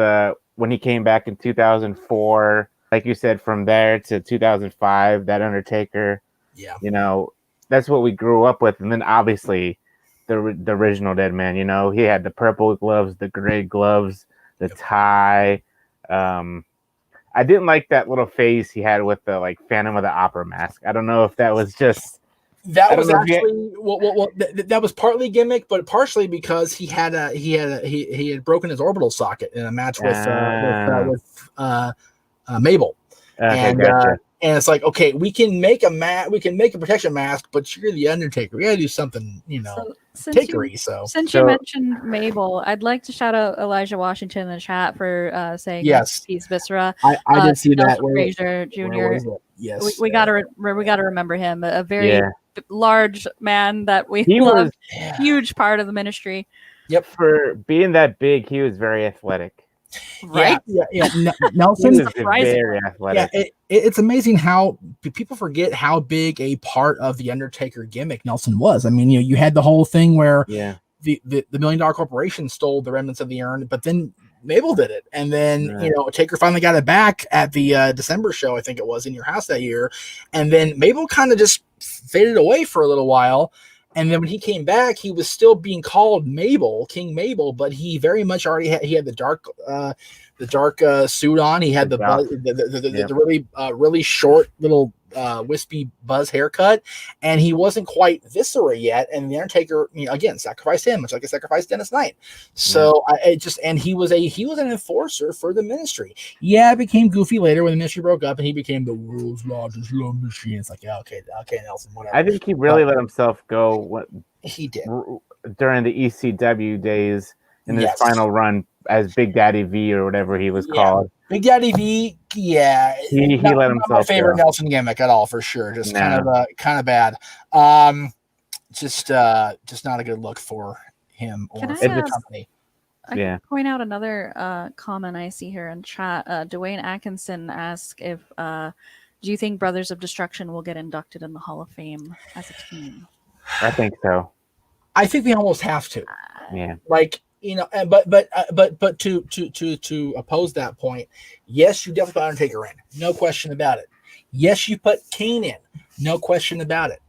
Speaker 2: when he came back in 2004, like you said, from there to 2005, that Undertaker, that's what we grew up with. And then obviously the original Dead Man, he had the purple gloves, the gray gloves, the tie. I didn't like that little face he had with the Phantom of the Opera mask. I don't know if that was just
Speaker 1: that was actually that was partly gimmick, but partially because he had broken his orbital socket in a match with Mabel.
Speaker 2: Okay, gotcha.
Speaker 1: And it's like, okay, we can make a protection mask, but you're the Undertaker. We gotta do something, takery.
Speaker 3: Since you mentioned Mabel, I'd like to shout out Elijah Washington in the chat for saying
Speaker 1: yes,
Speaker 3: he's Viscera.
Speaker 1: I did see that.
Speaker 3: Fraser Jr.
Speaker 1: Yes,
Speaker 3: we gotta remember him. A very large man that we love. Huge part of the ministry.
Speaker 1: Yep,
Speaker 2: for being that big, he was very athletic.
Speaker 3: Right?
Speaker 1: Yeah. Nelson
Speaker 2: is very athletic.
Speaker 1: Yeah, it's amazing how people forget how big a part of the Undertaker gimmick Nelson was. I mean, you had the whole thing where the $1 Million Corporation stole the remnants of the urn, but then Mabel did it, and then Taker finally got it back at the December show, I think it was, in your house that year, and then Mabel kind of just faded away for a little while, and then when he came back, he was still being called King Mabel, but he very much already had the dark suit on. He had the really short little wispy buzz haircut, and he wasn't quite Viscera yet. And the Undertaker, again, sacrificed him, much like I sacrificed Dennis Knight. So he was an enforcer for the ministry. Yeah, it became goofy later when the ministry broke up, and he became the world's largest love machine. It's like, okay, Nelson, whatever.
Speaker 2: I think he really let himself go. What
Speaker 1: he did
Speaker 2: during the ECW days in his final run as Big Daddy V or whatever he was called. Big Daddy V,
Speaker 1: he
Speaker 2: let himself
Speaker 1: my favorite
Speaker 2: go.
Speaker 1: Nelson gimmick at all, for sure. Just kind of bad. Just not a good look for him or the company.
Speaker 3: I can point out another comment I see here in chat. Dwayne Atkinson asked if do you think Brothers of Destruction will get inducted in the Hall of Fame as a team?
Speaker 2: I think so.
Speaker 1: I think they almost have to.
Speaker 2: Yeah.
Speaker 1: Like, but to oppose that point, yes, you definitely put Undertaker in, no question about it. Yes, you put Kane in, no question about it.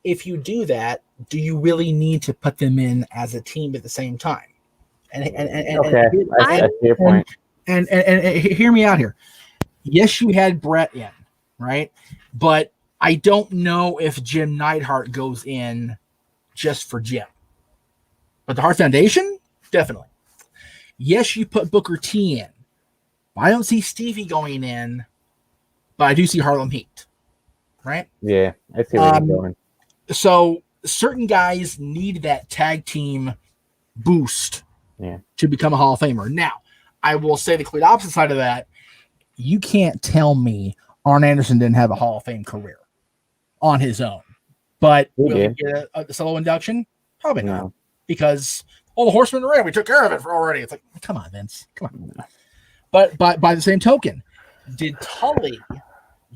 Speaker 1: If you do that, do you really need to put them in as a team at the same time? And
Speaker 2: that's your point.
Speaker 1: And hear me out here. Yes, you had Brett in, right? But I don't know if Jim Neidhart goes in just for Jim. But the Hart Foundation, definitely. Yes, you put Booker T in. I don't see Stevie going in, but I do see Harlem Heat, right?
Speaker 2: Yeah, I see where you're going.
Speaker 1: So certain guys need that tag team boost to become a Hall of Famer. Now, I will say the complete opposite side of that. You can't tell me Arn Anderson didn't have a Hall of Fame career on his own. But will he get a solo induction? Probably not. Because the Horsemen of the Ring, we took care of it already. It's like, come on, Vince. Come on. But by the same token, did Tully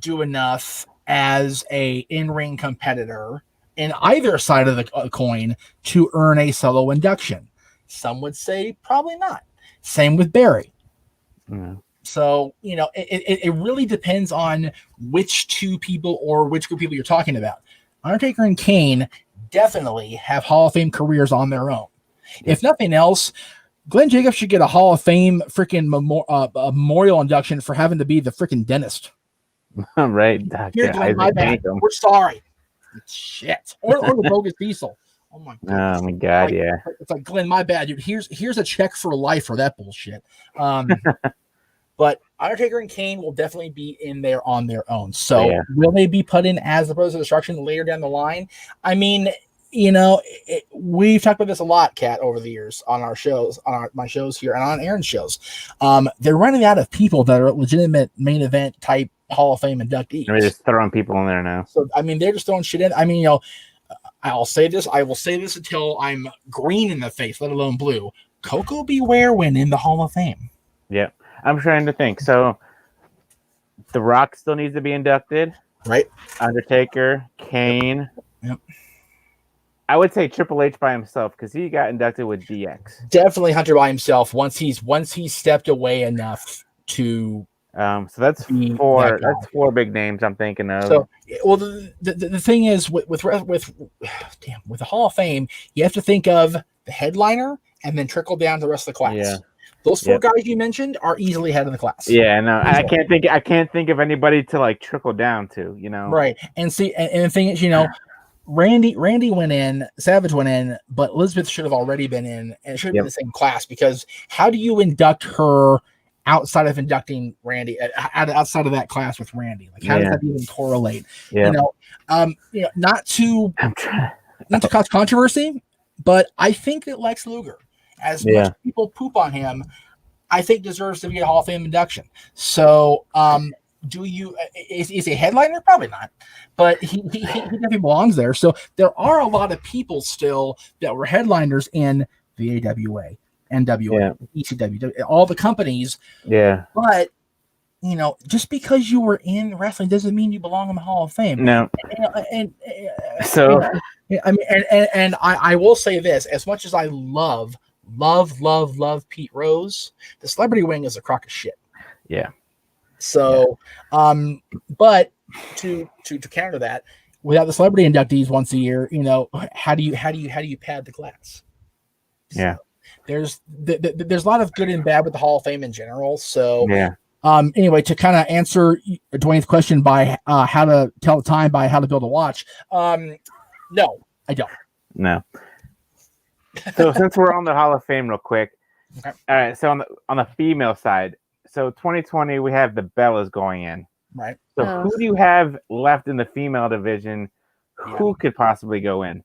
Speaker 1: do enough as a in-ring competitor in either side of the coin to earn a solo induction? Some would say probably not. Same with Barry. So, it really depends on which two people or which group of people you're talking about. Undertaker and Kane definitely have Hall of Fame careers on their own. If nothing else, Glenn Jacobs should get a Hall of Fame freaking memorial induction for having to be the freaking dentist.
Speaker 2: Right.
Speaker 1: Here, Glenn, my bad. We're sorry. Shit. Or the bogus diesel. Oh my god.
Speaker 2: Oh my god,
Speaker 1: It's like, Glenn, my bad, dude. Here's a check for life for that bullshit. But Undertaker and Kane will definitely be in there on their own. So will they be put in as the Brothers of Destruction later down the line? I mean, we've talked about this a lot, Kat, over the years on our shows, on my shows here and on Aaron's shows. They're running out of people that are legitimate main event type Hall of Fame inductees.
Speaker 2: They're just throwing people in there now.
Speaker 1: So, I mean, they're just throwing shit in. I mean, I will say this until I'm green in the face, let alone blue. Coco Beware went in the Hall of Fame.
Speaker 2: Yeah. I'm trying to think. So, The Rock still needs to be inducted.
Speaker 1: Right.
Speaker 2: Undertaker, Kane.
Speaker 1: Yep.
Speaker 2: I would say Triple H by himself because he got inducted with DX.
Speaker 1: Definitely Hunter by himself once he's stepped away enough to.
Speaker 2: So that's four. That's four big names I'm thinking of.
Speaker 1: So, well, the thing is with the Hall of Fame, you have to think of the headliner and then trickle down to the rest of the class.
Speaker 2: Yeah.
Speaker 1: Those four guys you mentioned are easily ahead of the class.
Speaker 2: Yeah, no, I can't think of anybody to like trickle down to,
Speaker 1: Right. And see, and the thing is, Randy went in, Savage went in, but Elizabeth should have already been in, and it should have been the same class, because how do you induct her outside of inducting Randy, outside of that class with Randy? Like, how does that even correlate?
Speaker 2: Yeah.
Speaker 1: Not to cause controversy, but I think that Lex Luger, as much as people poop on him, I think deserves to be a Hall of Fame induction. So, is he a headliner? Probably not, but he definitely belongs there. So there are a lot of people still that were headliners in the AWA, NWA, ECW, all the companies.
Speaker 2: Yeah.
Speaker 1: But just because you were in wrestling doesn't mean you belong in the Hall of Fame.
Speaker 2: No.
Speaker 1: I will say this: as much as I love love Pete Rose. The celebrity wing is a crock of shit.
Speaker 2: Yeah.
Speaker 1: So, but to counter that, without the celebrity inductees once a year, how do you pad the class?
Speaker 2: Yeah.
Speaker 1: There's a lot of good and bad with the Hall of Fame in general. So
Speaker 2: yeah.
Speaker 1: Anyway, to kind of answer Dwayne's question by how to tell the time by how to build a watch. No, I don't.
Speaker 2: No. So since we're on the Hall of Fame real quick,
Speaker 1: okay.
Speaker 2: All right. So on the female side, so 2020 we have the Bellas going in.
Speaker 1: Right.
Speaker 2: So who do you have left in the female division? Who could possibly go in?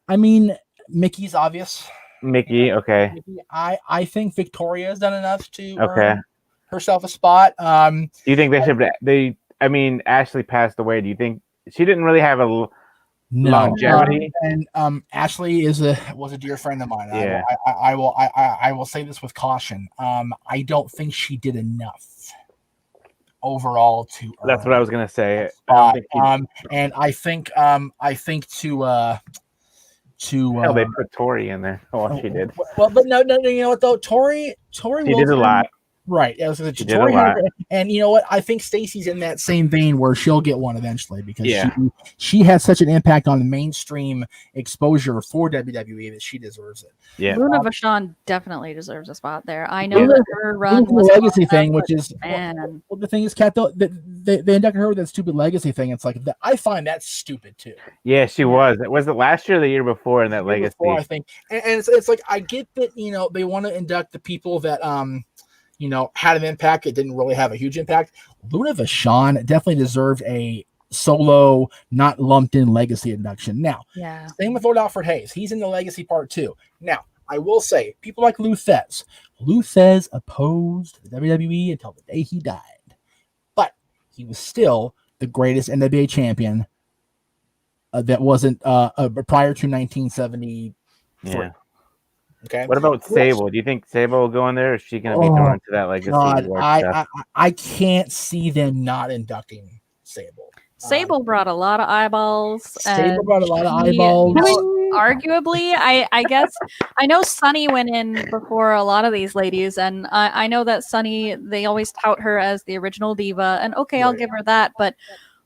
Speaker 1: I mean, Mickey's obvious.
Speaker 2: Mickey, okay.
Speaker 1: I think Victoria's done enough to
Speaker 2: earn
Speaker 1: herself a spot.
Speaker 2: Do you think they should? I mean, Ashley passed away. Do you think she didn't really have a longevity?
Speaker 1: And Ashley was a dear friend of mine.
Speaker 2: Yeah.
Speaker 1: I will say this with caution. I don't think she did enough overall to.
Speaker 2: That's what I was gonna say.
Speaker 1: And I think to
Speaker 2: they put Tori in there. Oh, she did.
Speaker 1: Well, but no, you know what though? Tori
Speaker 2: she did a lot.
Speaker 1: Right. Yeah, Tori and you know what? I think Stacy's in that same vein where she'll get one eventually because she has such an impact on the mainstream exposure for WWE that she deserves it.
Speaker 2: Yeah.
Speaker 3: Luna Vachon definitely deserves a spot there. I know that her run was
Speaker 1: a legacy thing, which is
Speaker 3: man.
Speaker 1: Well, the thing is, Kat, though, they inducted her with that stupid legacy thing. It's like I find that stupid too.
Speaker 2: Yeah, she was. Was it last year or the year before in that legacy?
Speaker 1: Before, I think, and it's like I get that they want to induct the people that had an impact. It didn't really have a huge impact. Luna Vachon definitely deserved a solo, not lumped in legacy induction. Now, same with Lord Alfred Hayes. He's in the legacy part too. Now, I will say, people like Lou Thez. Lou Thez opposed the WWE until the day he died. But he was still the greatest NWA champion that wasn't prior to 1973.
Speaker 2: Yeah.
Speaker 1: Okay.
Speaker 2: What about Sable? Do you think Sable will go in there? Or is she going to be thrown into that legacy?
Speaker 1: God, I can't see them not inducting Sable.
Speaker 3: Sable brought a lot of eyeballs.
Speaker 1: Sable brought a lot of eyeballs.
Speaker 3: Arguably, I guess I know Sunny went in before a lot of these ladies, and I know that Sunny, they always tout her as the original diva, and I'll give her that. But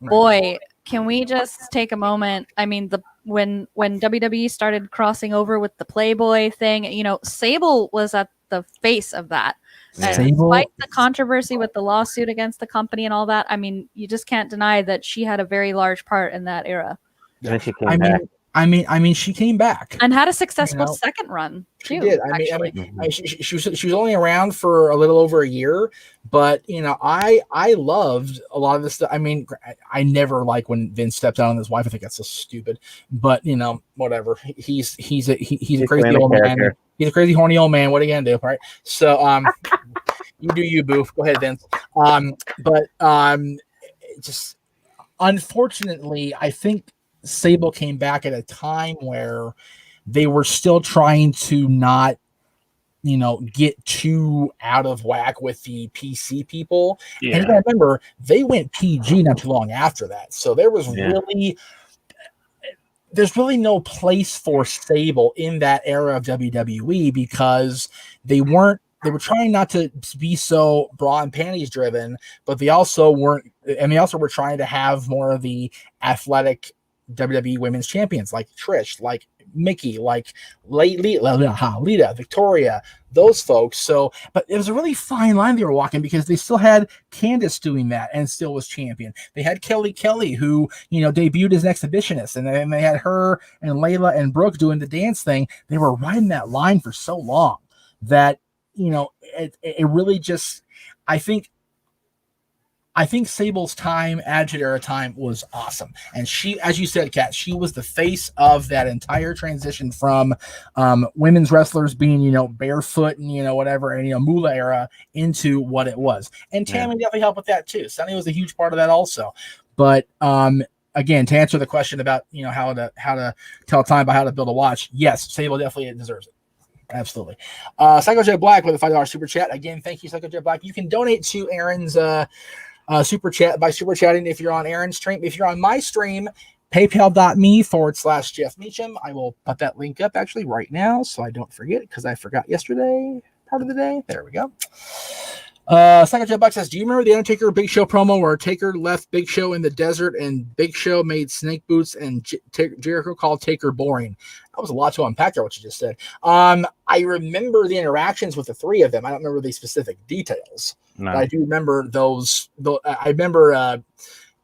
Speaker 3: boy, can we just take a moment? I mean, when WWE started crossing over with the Playboy thing, Sable was at the face of that. Despite the controversy with the lawsuit against the company and all that, I mean, you just can't deny that she had a very large part in that era.
Speaker 2: And she came back.
Speaker 1: I mean, she came back
Speaker 3: and had a successful second run too.
Speaker 1: She did. She was only around for a little over a year, but I loved a lot of this stuff. I mean, I never like when Vince steps out on his wife. I think that's so stupid. But whatever. He's a crazy old man. He's a crazy horny old man. What are you gonna do, right? So you do you, boof. Go ahead, Vince. But just unfortunately, I think Sable came back at a time where they were still trying to not, get too out of whack with the PC people. Yeah. And I remember they went PG not too long after that. So there was there's really no place for Sable in that era of WWE because they were trying not to be so bra and panties driven, but they also were trying to have more of the athletic WWE women's champions like Trish, like Mickey, like Lita, Victoria, those folks. So, but it was a really fine line they were walking because they still had Candice doing that and still was champion. They had Kelly, who, debuted as an exhibitionist, and then they had her and Layla and Brooke doing the dance thing. They were riding that line for so long that, it really just, I think Sable's time, Attitude Era time, was awesome. And she, as you said, Kat, she was the face of that entire transition from women's wrestlers being, barefoot and, whatever, and, Moolah era into what it was. And Tammy definitely helped with that too. Sunny was a huge part of that also. But again, to answer the question about, how to tell time by how to build a watch, yes, Sable definitely deserves it. Absolutely. Psycho Jet Black with a $5 super chat. Again, thank you, Psycho Jet Black. You can donate to Aaron's super chat by super chatting if you're on Aaron's stream. If you're on my stream, PayPal.me/Jeff Meacham. I will put that link up actually right now so I don't forget because I forgot yesterday part of the day. There we go. Second Joe Buck says, do you remember the Undertaker Big Show promo where Taker left Big Show in the desert and Big Show made snake boots and Jericho called Taker boring? That was a lot to unpack there, what you just said. I remember the interactions with the three of them. I don't remember the specific details. No. But I do remember those. I remember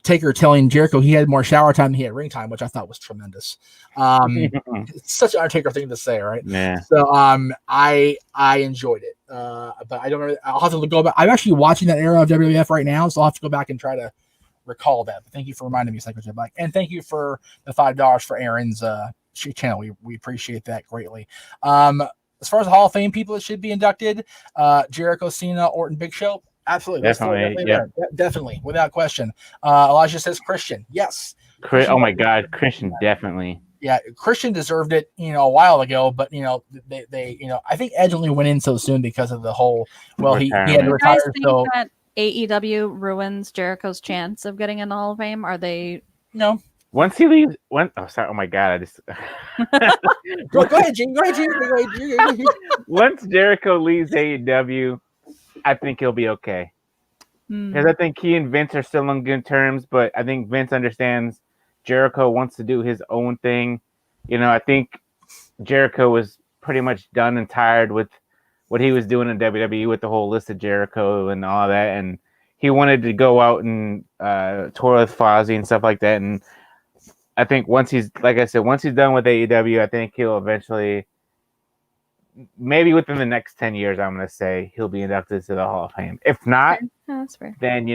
Speaker 1: Taker telling Jericho he had more shower time than he had ring time, which I thought was tremendous. It's such an Undertaker thing to say, right?
Speaker 2: Yeah.
Speaker 1: So I enjoyed it. But I don't know. I'll have to go back. I'm actually watching that era of WWF right now, so I'll have to go back and try to recall that. But thank you for reminding me, Psycho Jet Black. And thank you for the $5 for Aaron's channel. We appreciate that greatly. As far as the Hall of Fame people that should be inducted, Jericho, Cena, Orton, Big Show. Absolutely. Definitely, without question. Elijah says Christian. Yes.
Speaker 2: Oh my God, Christian, definitely.
Speaker 1: Yeah, Christian deserved it, a while ago, but they I think Edge only went in so soon because of the whole. Well, he had to retire.
Speaker 3: You guys think that AEW ruins Jericho's chance of getting in the Hall of Fame? Are they?
Speaker 1: No.
Speaker 2: Once he leaves, oh my God, I just.
Speaker 1: Go ahead, Gene. Go ahead, Gene.
Speaker 2: Once Jericho leaves AEW, I think he'll be okay. Because I think he and Vince are still on good terms, but I think Vince understands Jericho wants to do his own thing. I think Jericho was pretty much done and tired with what he was doing in WWE with the whole list of Jericho and all that. And he wanted to go out and tour with Fozzy and stuff like that. And I think once he's done with AEW, I think he'll eventually, maybe within the next 10 years, I'm going to say he'll be inducted to the Hall of Fame. If not,
Speaker 3: that's fair.
Speaker 2: Then,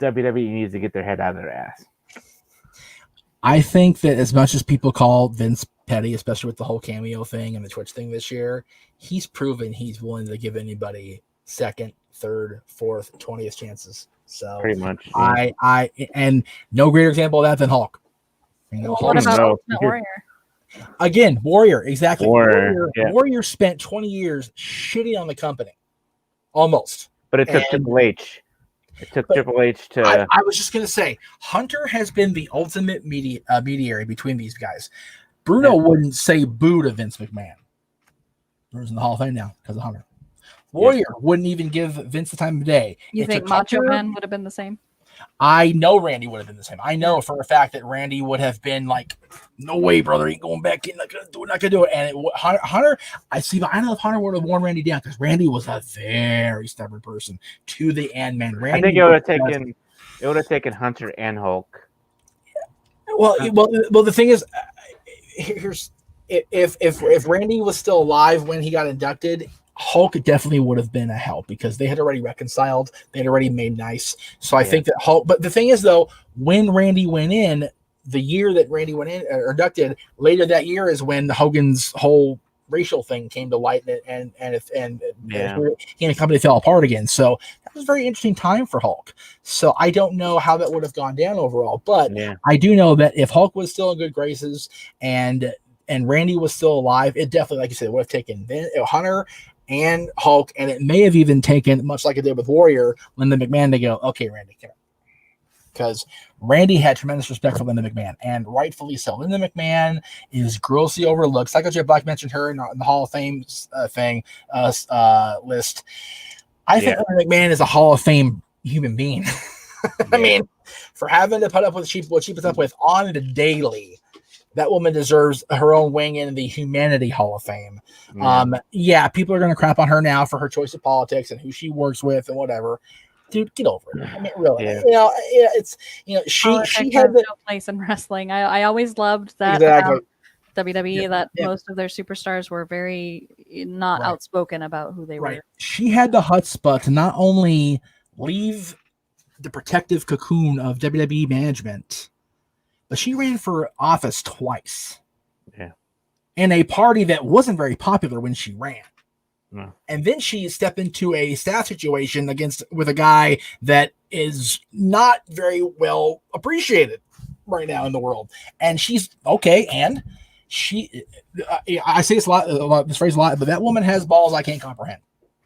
Speaker 2: WWE needs to get their head out of their ass.
Speaker 1: I think that as much as people call Vince petty, especially with the whole cameo thing and the Twitch thing this year, he's proven he's willing to give anybody second, third, fourth, 20th chances. So
Speaker 2: pretty much. Yeah.
Speaker 1: I and no greater example of that than Hulk.
Speaker 3: What about Ultimate Warrior?
Speaker 1: Again, Warrior, exactly.
Speaker 2: Warrior
Speaker 1: spent 20 years shitting on the company. Almost.
Speaker 2: But it took Triple H. It took Triple H to.
Speaker 1: I was just going to say, Hunter has been the ultimate mediator between these guys. Bruno wouldn't say boo to Vince McMahon. Bruno's in the Hall of Fame now because of Hunter. Warrior wouldn't even give Vince the time of day.
Speaker 3: You think Macho Man would have been the same?
Speaker 1: I know Randy would have been the same. I know for a fact that Randy would have been like, no way, brother, ain't going back in, not gonna do it. And Hunter, I don't know if Hunter would have worn Randy down because Randy was a very stubborn person to the end, man. Randy,
Speaker 2: I think it would have taken Hunter and Hulk.
Speaker 1: Well, the thing is, here's if Randy was still alive when he got inducted, Hulk definitely would have been a help because they had already reconciled. They had already made nice. So I think that Hulk, but the thing is though, when Randy went in, the year that Randy went in or inducted, later that year is when Hogan's whole racial thing came to light and he and the company fell apart again. So that was a very interesting time for Hulk. So I don't know how that would have gone down overall, but I do know that if Hulk was still in good graces and Randy was still alive, it definitely, like you said, would have taken Hunter and Hulk, and it may have even taken, much like it did with Warrior, Linda McMahon to go, okay, Randy, come here. Because Randy had tremendous respect for Linda McMahon, and rightfully so. Linda McMahon is grossly overlooked. Psycho Jet Black mentioned her in the Hall of Fame list. I think Linda McMahon is a Hall of Fame human being. I mean, for having to put up with what she puts up with on the daily, that woman deserves her own wing in the Humanity Hall of Fame. People are going to crap on her now for her choice of politics and who she works with and whatever. Dude, get over it. I mean, really. She had
Speaker 3: no place in wrestling. I always loved that WWE that most of their superstars were very not outspoken about who they were.
Speaker 1: She had the chutzpah to not only leave the protective cocoon of WWE management, but she ran for office twice.
Speaker 2: Yeah.
Speaker 1: In a party that wasn't very popular when she ran.
Speaker 2: No.
Speaker 1: And then she stepped into a staff situation with a guy that is not very well appreciated right now in the world. And she's okay. And I say this a lot, this phrase a lot, but that woman has balls I can't comprehend.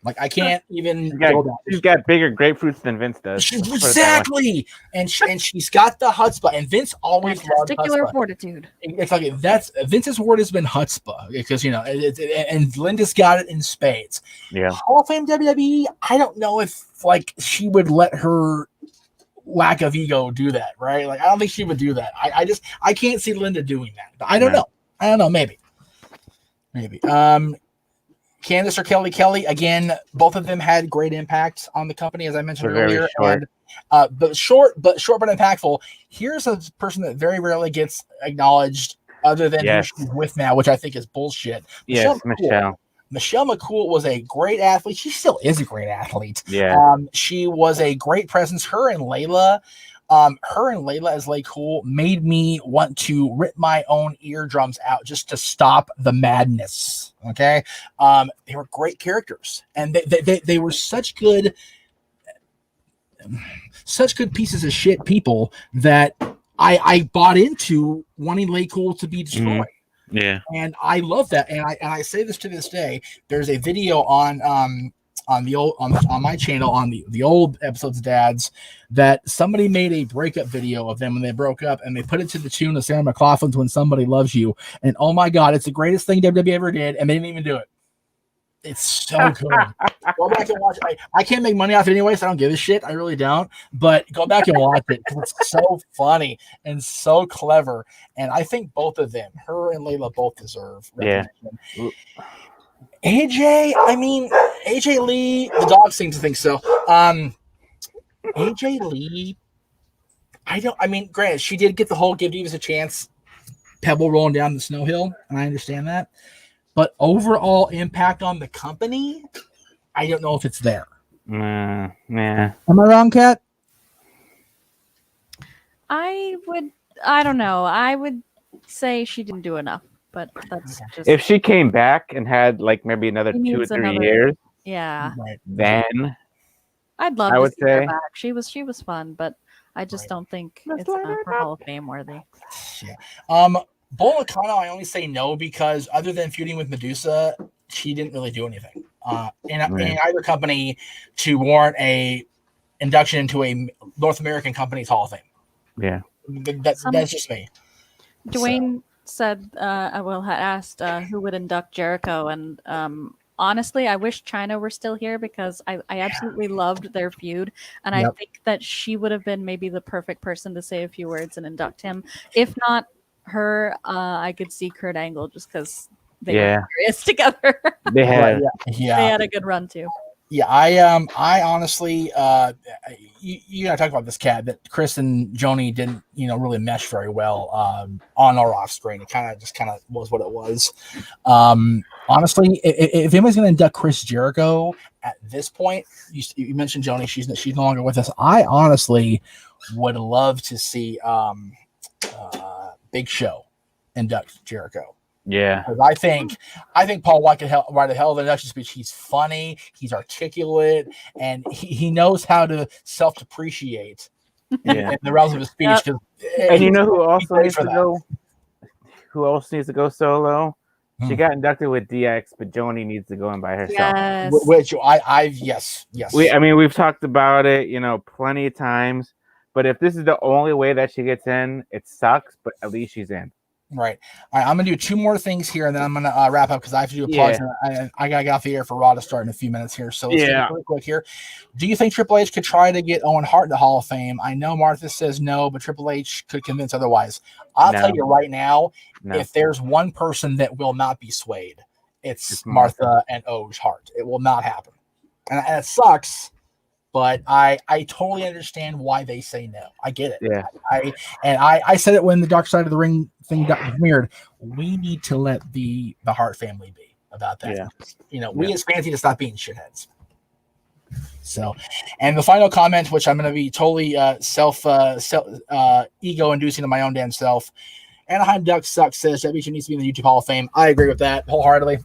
Speaker 1: Like I can't even
Speaker 2: she's got bigger grapefruits than Vince does.
Speaker 1: Exactly, and she's got the chutzpah, and Vince always loved
Speaker 3: testicular fortitude.
Speaker 1: It's like that's Vince's word has been chutzpah because and Linda's got it in spades.
Speaker 2: Yeah,
Speaker 1: Hall of Fame WWE. I don't know if like she would let her lack of ego do that, right? Like I don't think she would do that. I can't see Linda doing that. But I don't know. Maybe. Candice or Kelly, again, both of them had great impact on the company, as I mentioned earlier.
Speaker 2: Short.
Speaker 1: And, but short but impactful. Here's a person that very rarely gets acknowledged other than who she's with now, which I think is bullshit.
Speaker 2: Yes, Michelle.
Speaker 1: Michelle McCool was a great athlete. She still is a great athlete.
Speaker 2: Yeah.
Speaker 1: She was a great presence. Her and Layla as Lay Cool made me want to rip my own eardrums out just to stop the madness. Okay. They were great characters, and they were such good pieces of shit people that I bought into wanting Lay Cool to be destroyed.
Speaker 2: Yeah.
Speaker 1: And I love that. And I say this to this day. There's a video on my channel on the old episodes of Dads that somebody made a breakup video of them when they broke up, and they put it to the tune of Sarah McLachlan's When Somebody Loves You. And oh my God, it's the greatest thing WWE ever did, and they didn't even do it. It's so good. Go back and watch it. I can't make money off it anyway, so I don't give a shit. I really don't. But go back and watch it because it's so funny and so clever. And I think both of them, her and Layla, both deserve recognition. Yeah. AJ Lee, the dog seems to think so. AJ Lee, granted, she did get the whole Give Divas a Chance pebble rolling down the snow hill, and I understand that. But overall impact on the company, I don't know if it's there.
Speaker 2: Yeah.
Speaker 1: Am I wrong, Kat?
Speaker 3: I don't know. I would say she didn't do enough, but that's just.
Speaker 2: If she came back and had like maybe another 2 or 3 years, then
Speaker 3: I'd love to see her back. She was fun, but I just don't think it's for Hall of Fame worthy.
Speaker 1: Yeah. Bull Nakano, I only say no because other than feuding with Medusa, she didn't really do anything in either company to warrant a induction into a North American company's Hall of Fame.
Speaker 2: Yeah,
Speaker 1: that's just me.
Speaker 3: Dwayne said, had asked who would induct Jericho, and honestly, I wish Chyna were still here because I absolutely loved their feud, and I think that she would have been maybe the perfect person to say a few words and induct him. If not her, I could see Kurt Angle just because they were hilarious together.
Speaker 2: They had,
Speaker 3: they had a good run too.
Speaker 1: Yeah, I honestly, you gotta talk about this, Cat, that Chris and Joni didn't, really mesh very well on or off screen. It kind of was what it was. Honestly, if anybody's gonna induct Chris Jericho at this point, you mentioned Joni, she's no longer with us. I honestly would love to see Big Show induct Jericho.
Speaker 2: Yeah,
Speaker 1: because I think Paul White could write a hell of an induction speech. He's funny, he's articulate, and he knows how to self-depreciate in the realms of his speech.
Speaker 2: And you know who also needs to go? Who else needs to go solo? She got inducted with DX, but Joni needs to go in by herself.
Speaker 3: Yes.
Speaker 1: Which yes.
Speaker 2: We've talked about it, plenty of times. But if this is the only way that she gets in, it sucks. But at least she's in.
Speaker 1: Right. All right. I'm gonna do 2 more things here, and then I'm gonna wrap up because I have to do a plug. I gotta get off the air for Raw to start in a few minutes here. So let's do it really quick here. Do you think Triple H could try to get Owen Hart in the Hall of Fame? I know Martha says no, but Triple H could convince otherwise. I'll tell you right now, if there's one person that will not be swayed, it's Martha and Oge Hart. It will not happen, and it sucks. But I totally understand why they say no. I get it.
Speaker 2: Yeah.
Speaker 1: I said it when the Dark Side of the Ring thing got premiered. We need to let the Hart family be about that. Yeah. We as fans need to stop being shitheads. So, and the final comment, which I'm going to be totally ego inducing to my own damn self. Anaheim Ducks sucks, says that needs to be in the YouTube Hall of Fame. I agree with that wholeheartedly.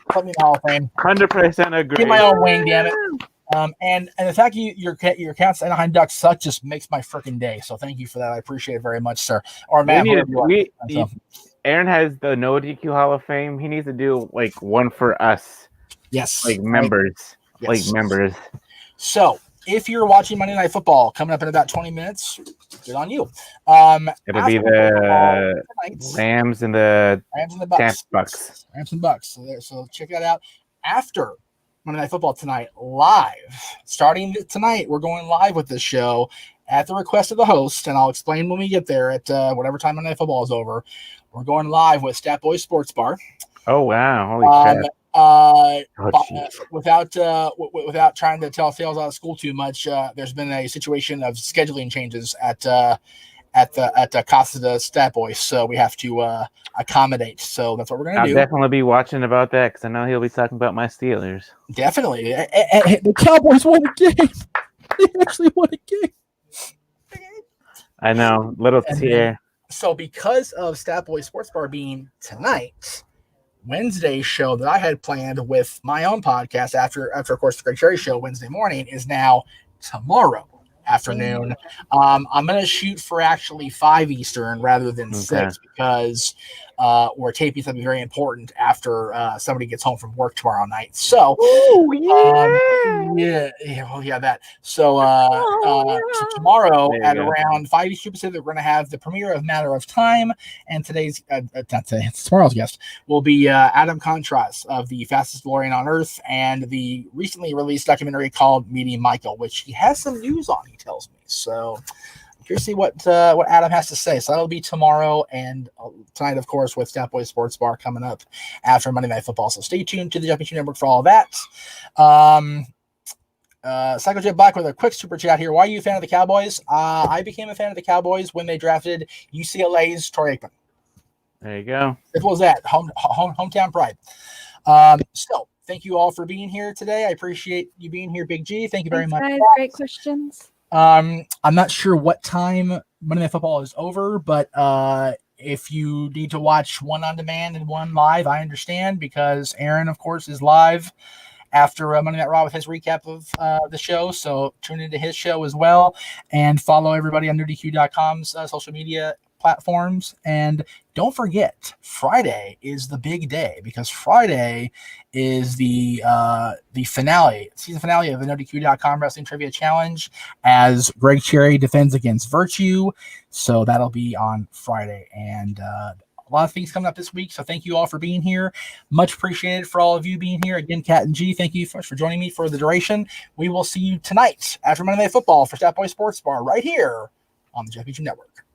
Speaker 1: Put me in the Hall of Fame.
Speaker 2: 100% agree.
Speaker 1: Get my own wing, damn it. And the fact your accounts Anaheim Ducks suck just makes my freaking day. So thank you for that. I appreciate it very much, sir. Or Matt,
Speaker 2: Aaron has the No DQ Hall of Fame. He needs to do like one for us
Speaker 1: Yes.
Speaker 2: Like members.
Speaker 1: Yes.
Speaker 2: Like members.
Speaker 1: So if you're watching Monday Night Football coming up in about 20 minutes, good on you.
Speaker 2: It'll be the Rams and the Bucks.
Speaker 1: Rams and Bucks. So check that out after Monday Night Football tonight, live. Starting tonight, we're going live with this show at the request of the host, and I'll explain when we get there at whatever time Monday Night Football is over. We're going live with Stat Boy Sports Bar.
Speaker 2: Oh wow! Holy crap!
Speaker 1: Without trying to tell tales out of school too much, there's been a situation of scheduling changes at the Casa de Stat Boy, so we have to accommodate. So that's what we're going to do.
Speaker 2: I'll definitely be watching about that because I know he'll be talking about my Steelers.
Speaker 1: Definitely, the Cowboys won a game. They actually won a game.
Speaker 2: I know, little tear.
Speaker 1: So because of Stat Boy Sports Bar being tonight, Wednesday's show that I had planned with my own podcast after of course the Greg Cherry show Wednesday morning is now tomorrow afternoon. I'm going to shoot for actually 5 Eastern rather than 6 because we're taping something very important after somebody gets home from work tomorrow night. So, that. So, so tomorrow at around 5 Eastern Pacific, we're going to have the premiere of Matter of Time, and tomorrow's guest will be Adam Contras of the Fastest DeLorean on Earth and the recently released documentary called Meeting Michael, which he has some news on, he tells me. So I'm curious to see what Adam has to say. So that'll be tomorrow and tonight, of course, with Stat Boy Sports Bar coming up after Monday Night Football. So stay tuned to the Championship Network for all of that. Psychojet Black with a quick super chat here. Why are you a fan of the Cowboys? I became a fan of the Cowboys when they drafted UCLA's Troy Aikman.
Speaker 2: There you go.
Speaker 1: Simple as that. Hometown pride. So thank you all for being here today. I appreciate you being here, Big G. Thank you very much.
Speaker 3: Guys. Great questions.
Speaker 1: I'm not sure what time Monday Night Football is over, but if you need to watch one on demand and one live, I understand because Aaron, of course, is live after Monday Night Raw with his recap of the show. So tune into his show as well and follow everybody on nerdq.com's social media platforms. And don't forget, Friday is the big day because Friday is the season finale of the nerdq.com Wrestling Trivia Challenge as Greg Cherry defends against Virtue. So that'll be on Friday. And a lot of things coming up this week. So thank you all for being here. Much appreciated for all of you being here. Again, Kat and G, thank you so much for joining me for the duration. We will see you tonight after Monday Night Football for Stat Boy Sports Bar right here on the Championship Network.